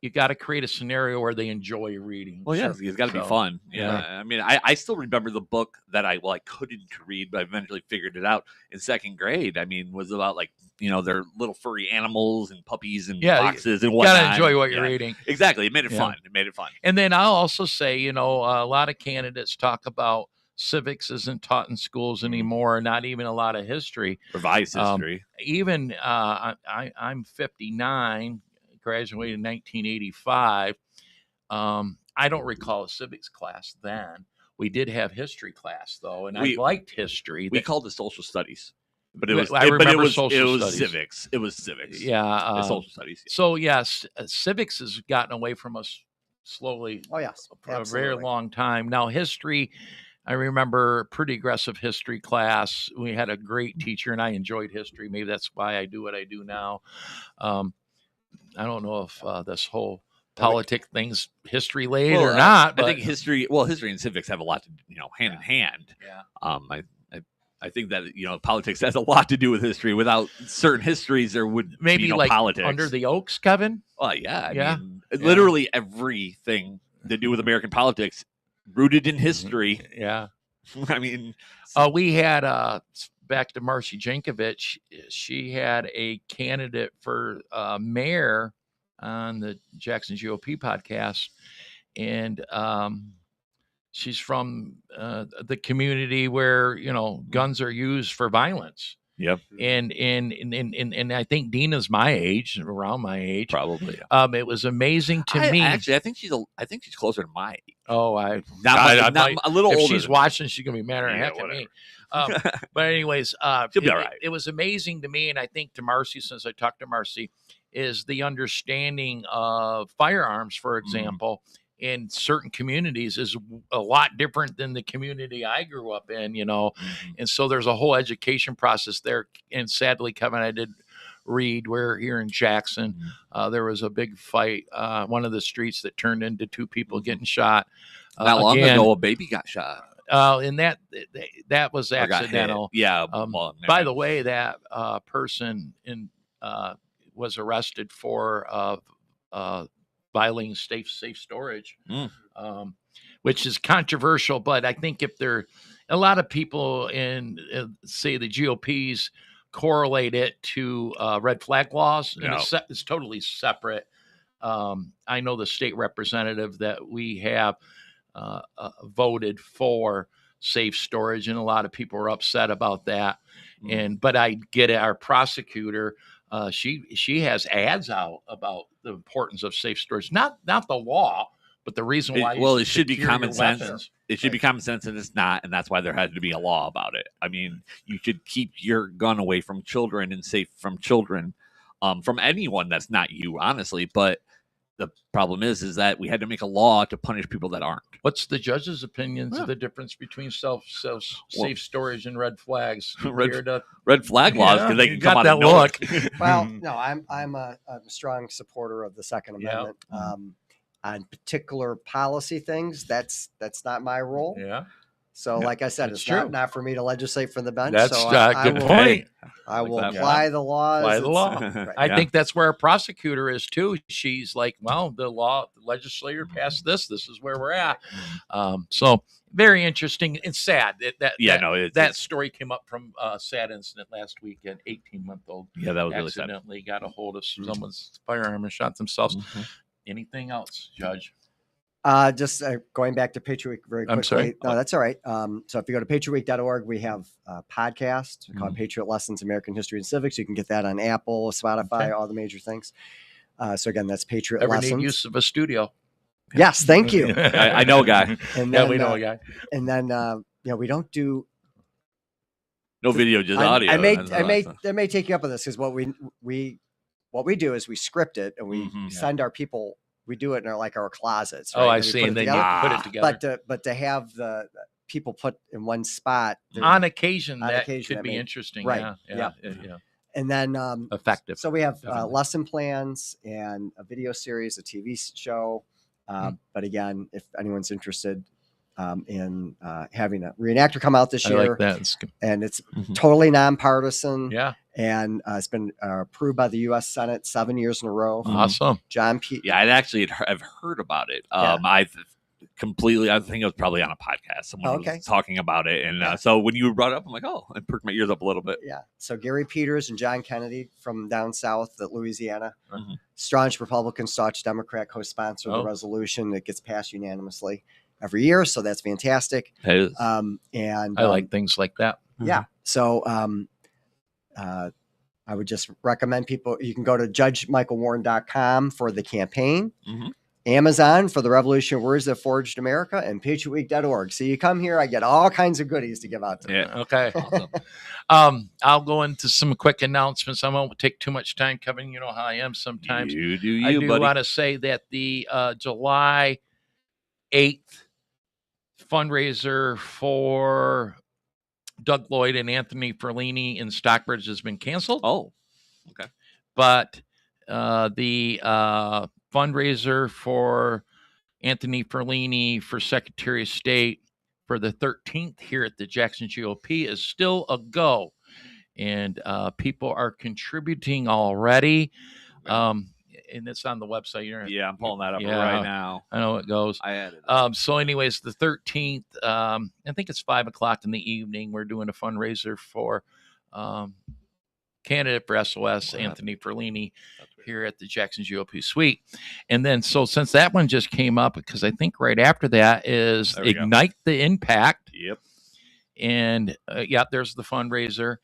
you got to create a scenario where they enjoy reading. Well, yeah, it's got to be fun. Yeah. I mean, I still remember the book that I couldn't read, but I eventually figured it out in 2nd grade. I mean, was about their little furry animals and puppies and boxes and whatnot. You got to enjoy what you're reading. Exactly. It made it fun. It made it fun. And then I'll also say, a lot of candidates talk about civics isn't taught in schools anymore, not even a lot of history. Revised history. Even I'm 59, graduated in 1985. I don't recall a civics class then. We did have history class, though, and I liked history. We called it social studies. But it was civics. It was civics. Yeah. Social studies. Yeah. So, yes, civics has gotten away from us slowly. Oh, yes. For a very long time. Now, history, I remember pretty aggressive history class. We had a great teacher, and I enjoyed history. Maybe that's why I do what I do now. I don't know if this whole politic thing's history laid or not. But I think history and civics have a lot to, hand in hand. Yeah. I think that, politics has a lot to do with history. Without certain histories, there would maybe be no like politics. Under the Oaks, Kevin? Oh, yeah. I mean, literally everything to do with American politics rooted in history. Yeah. I mean, we had, back to Marcy Jankovic, she had a candidate for mayor on the Jackson GOP podcast. And she's from the community where, guns are used for violence. Yep. And I think Dina's my age, around my age. Probably. It was amazing to me. Actually, I think she's closer to my age. Oh, not a little if older. She's watching, she's gonna be madder than heck at me. But anyways, she'll be all right. It was amazing to me, and I think to Marcy, since I talked to Marcy, is the understanding of firearms, for example. In certain communities is a lot different than the community I grew up in, and so there's a whole education process there. And sadly, Kevin, I did read where here in Jackson, there was a big fight, one of the streets that turned into 2 people getting shot. Not long ago, a baby got shot. And that was accidental. Yeah. By the way, that person was arrested for violating safe storage, which is controversial. But I think if a lot of people in, say, the GOPs correlate it to red flag laws, and it's totally separate. I know the state representative that we have voted for safe storage, and a lot of people are upset about that. but I get it, our prosecutor, she has ads out about the importance of safe storage, not the law, but the reason why. It should be common sense. Weapons. It should be common sense, and it's not, and that's why there had to be a law about it. I mean, you should keep your gun away from children and safe from children, from anyone that's not you, honestly. But the problem is that we had to make a law to punish people that aren't. What's the judge's opinions of the difference between safe storage and red flags? Red flag laws, because they can come out of nowhere. Well, no, I'm a strong supporter of the Second Amendment. On particular policy things, that's not my role. Yeah. So, like I said, it's not for me to legislate from the bench. That's so a good point. I will apply the laws. Apply the law. Right. I think that's where our prosecutor is too. She's like, well, the legislator passed this. This is where we're at. So very interesting and sad that story came up from a sad incident last week. An 18-month-old that was accidentally got a hold of someone's firearm and shot themselves. Anything else, Judge? Just going back to Patriot Week very quickly. I'm sorry. No, that's all right. So if you go to patriotweek.org, we have a podcast called Patriot Lessons, American History and Civics. You can get that on Apple, Spotify, all the major things. So again, that's Patriot Lessons. Need use of a studio? Yes, thank you. I know a guy. And then, we know a guy. And then, we don't do no video, just audio. I may take you up on this, because what we do is we script it and we send our people. We do it in our closets. Right? Oh, I see. And then you put it together. But to have the people put in one spot on occasion, that could be interesting. Right. Yeah. And then effective. So we have lesson plans and a video series, a TV show. But again, if anyone's interested in having a reenactor come out this year, I like that. And it's totally nonpartisan. Yeah. And it's been approved by the U.S. Senate 7 years in a row. Awesome. John P. Yeah, I've heard about it. I think it was probably on a podcast. Someone was talking about it. And so when you brought it up, I'm like, I perked my ears up a little bit. Yeah. So Gary Peters and John Kennedy from down south at Louisiana, staunch Republican, staunch Democrat, co-sponsor the resolution that gets passed unanimously every year. So that's fantastic. And I like things like that. Yeah. So I would just recommend people, you can go to judgemichaelwarren.com for the campaign, Amazon for the Revolutionary Words that Forged America, and patriotweek.org. So you come here, I get all kinds of goodies to give out to you. Okay. Awesome. I'll go into some quick announcements. I won't take too much time, Kevin. You know how I am sometimes. I do want to say that the July 8th fundraiser for Doug Lloyd and Anthony Ferlini in Stockbridge has been canceled. Oh, okay. But the fundraiser for Anthony Ferlini for Secretary of State for the 13th here at the Jackson GOP is still a go. And people are contributing already. And it's on the website. Yeah, I'm pulling that up right now. I know it goes. I added it. So anyways, the 13th, I think it's 5:00 in the evening. We're doing a fundraiser for candidate for SOS, Anthony Ferlini, here at the Jackson GOP Suite. And then, so since that one just came up, because I think right after that is Ignite the Impact. Yep. And there's the fundraiser.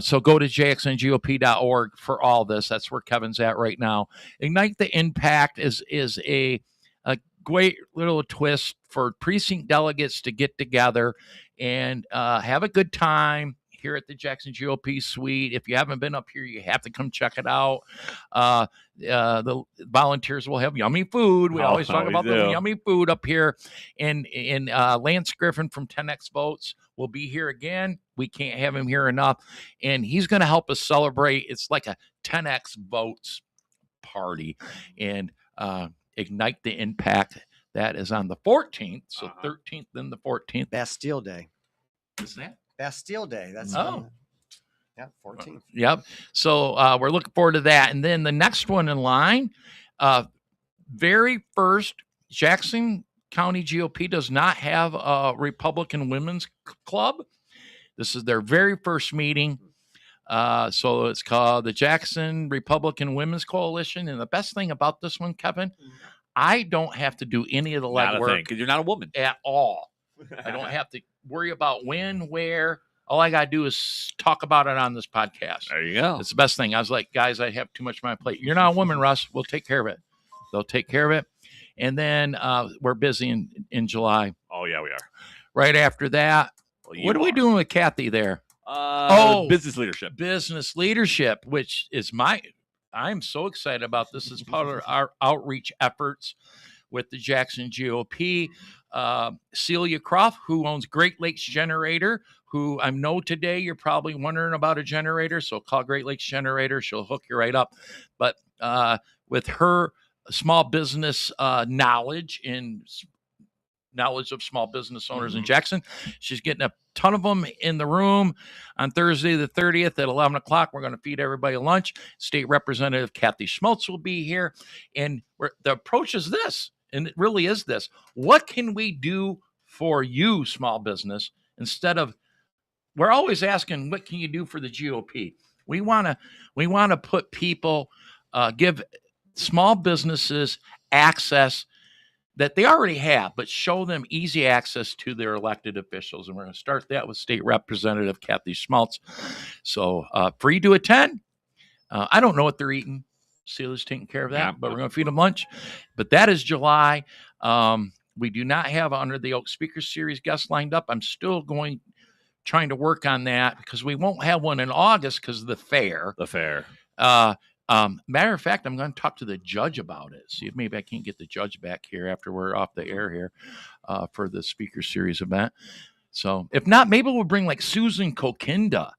So go to jacksongop.org for all this. That's where Kevin's at right now. Ignite the Impact is a great little twist for precinct delegates to get together and have a good time here at the Jackson GOP Suite. If you haven't been up here, you have to come check it out. The volunteers will have yummy food. We always talk about the yummy food up here. And Lance Griffin from 10X Votes will be here again. We can't have him here enough. And he's going to help us celebrate. It's like a 10X Votes party. And Ignite the Impact. That is on the 14th. So 13th and the 14th. Bastille Day. What's that? Bastille Day. That's 14th. Yep. So we're looking forward to that. And then the next one in line, very first, Jackson County GOP does not have a Republican Women's Club. This is their very first meeting. So it's called the Jackson Republican Women's Coalition. And the best thing about this one, Kevin, I don't have to do any of the legwork because you're not a woman at all. I don't have to worry about when, where. All I got to do is talk about it on this podcast. There you go. It's the best thing. I was like, guys, I have too much on my plate. You're not a woman, Russ. We'll take care of it. They'll take care of it. And then we're busy in July. Oh, yeah, we are. Right after that, what are we doing with Kathy there? Business leadership. Business leadership, which is I'm so excited about this as part of our outreach efforts with the Jackson GOP. Celia Croft, who owns Great Lakes Generator, who I know today you're probably wondering about a generator, so call Great Lakes Generator. She'll hook you right up. But with her small business knowledge and knowledge of small business owners in Jackson, she's getting a ton of them in the room on Thursday the 30th at 11 o'clock. We're going to feed everybody lunch. State Representative Kathy Schmaltz will be here. And the approach is this, and it really is this. What can we do for you, small business, instead of, we're always asking, what can you do for the GOP? We want to put people, give small businesses access that they already have, but show them easy access to their elected officials. And we're going to start that with State Representative Kathy Schmaltz. So free to attend. I don't know what they're eating. Celia's taking care of that, but we're going to feed them lunch. But that is July. We do not have Under the Oak Speaker Series guests lined up. I'm still trying to work on that because we won't have one in August because of the fair. Matter of fact, I'm going to talk to the judge about it. See if maybe I can't get the judge back here after we're off the air here for the Speaker Series event. So if not, maybe we'll bring like Susan Kokinda,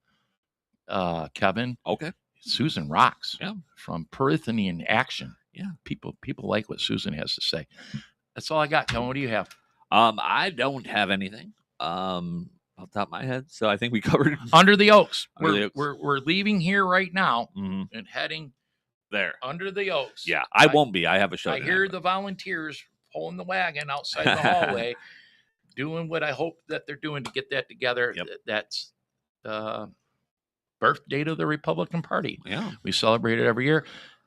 Kevin. Okay. Susan rocks. Yeah. From Peritheny in Action. Yeah. People like what Susan has to say. That's all I got. Kevin, what do you have? I don't have anything. Off the top of my head. So I think we covered Under the Oaks. We're Leaving here right now and heading there. Under the Oaks. Yeah, I won't be. I have a show. I hear the volunteers pulling the wagon outside the hallway, doing what I hope that they're doing to get that together. Yep. That's the birth date of the Republican Party. Yeah. We celebrate it every year.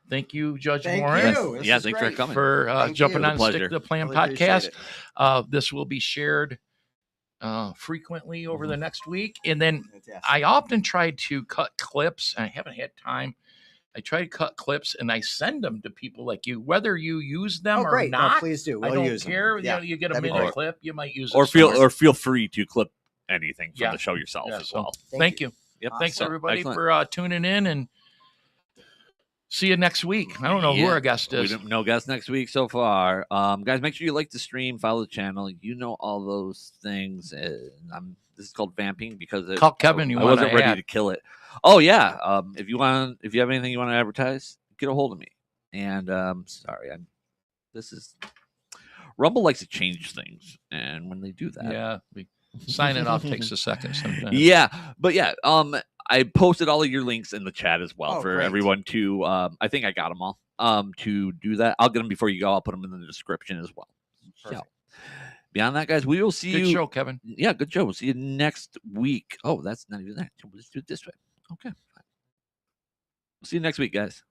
Thank you, Judge Moran. Thanks for coming. For jumping on Stick to the Plan really podcast. This will be shared frequently over the next week. And then I often try to cut clips. I haven't had time. I try to cut clips and I send them to people like you, whether you use them or not. No, please do. I don't use care. Them. You get a minute clip, you might use it. Or feel free to clip anything from the show yourself as well. Thank you. Yep. Awesome. Thanks everybody for tuning in, and see you next week. I don't know who our guest is. We don't know guest next week so far. Guys, make sure you like the stream, follow the channel. You know all those things. This is called vamping because call Kevin. I wasn't ready to kill it. Oh yeah. If you have anything you want to advertise, get a hold of me. And sorry, Rumble likes to change things, and when they do that, signing off takes a second sometimes. Yeah, but I posted all of your links in the chat as well for everyone to. I think I got them all. To do that, I'll get them before you go. I'll put them in the description as well. Perfect. So, beyond that, guys, we will see you. Good show, Kevin. Yeah, good show. We'll see you next week. Oh, that's not even that. Let's do it this way. Okay. Fine. We'll see you next week, guys.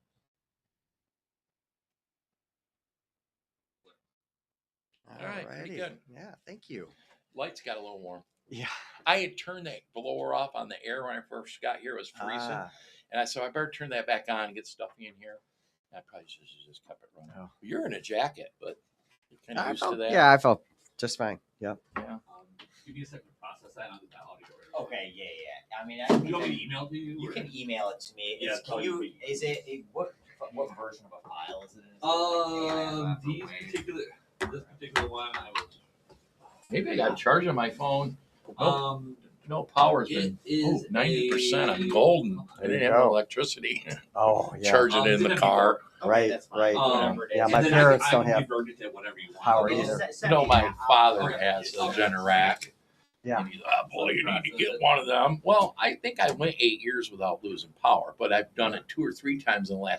All right. Pretty good. Yeah. Thank you. Lights got a little warm. Yeah. I had turned that blower off on the air when I first got here. It was freezing. And I said, I better turn that back on and get stuffy in here. I probably should have just kept it running. Oh. You're in a jacket, but you're kind of used to that. Yeah, I felt just fine. Yep. Yeah. Give me a second to process that on the audio. Okay, yeah. I mean, you want me to email to you? You can email it to me. Yeah, Is it what version of a file is it in? This particular one, maybe I got to charge on my phone. No power's been 90% on golden. I didn't have no electricity. Oh, yeah. Charging it in the car. Right. Yeah, my parents don't have power either. No, my father has a Generac. Yeah. And he's, boy, you need to get one of them. Well, I think I went 8 years without losing power, but I've done it 2 or 3 times in the last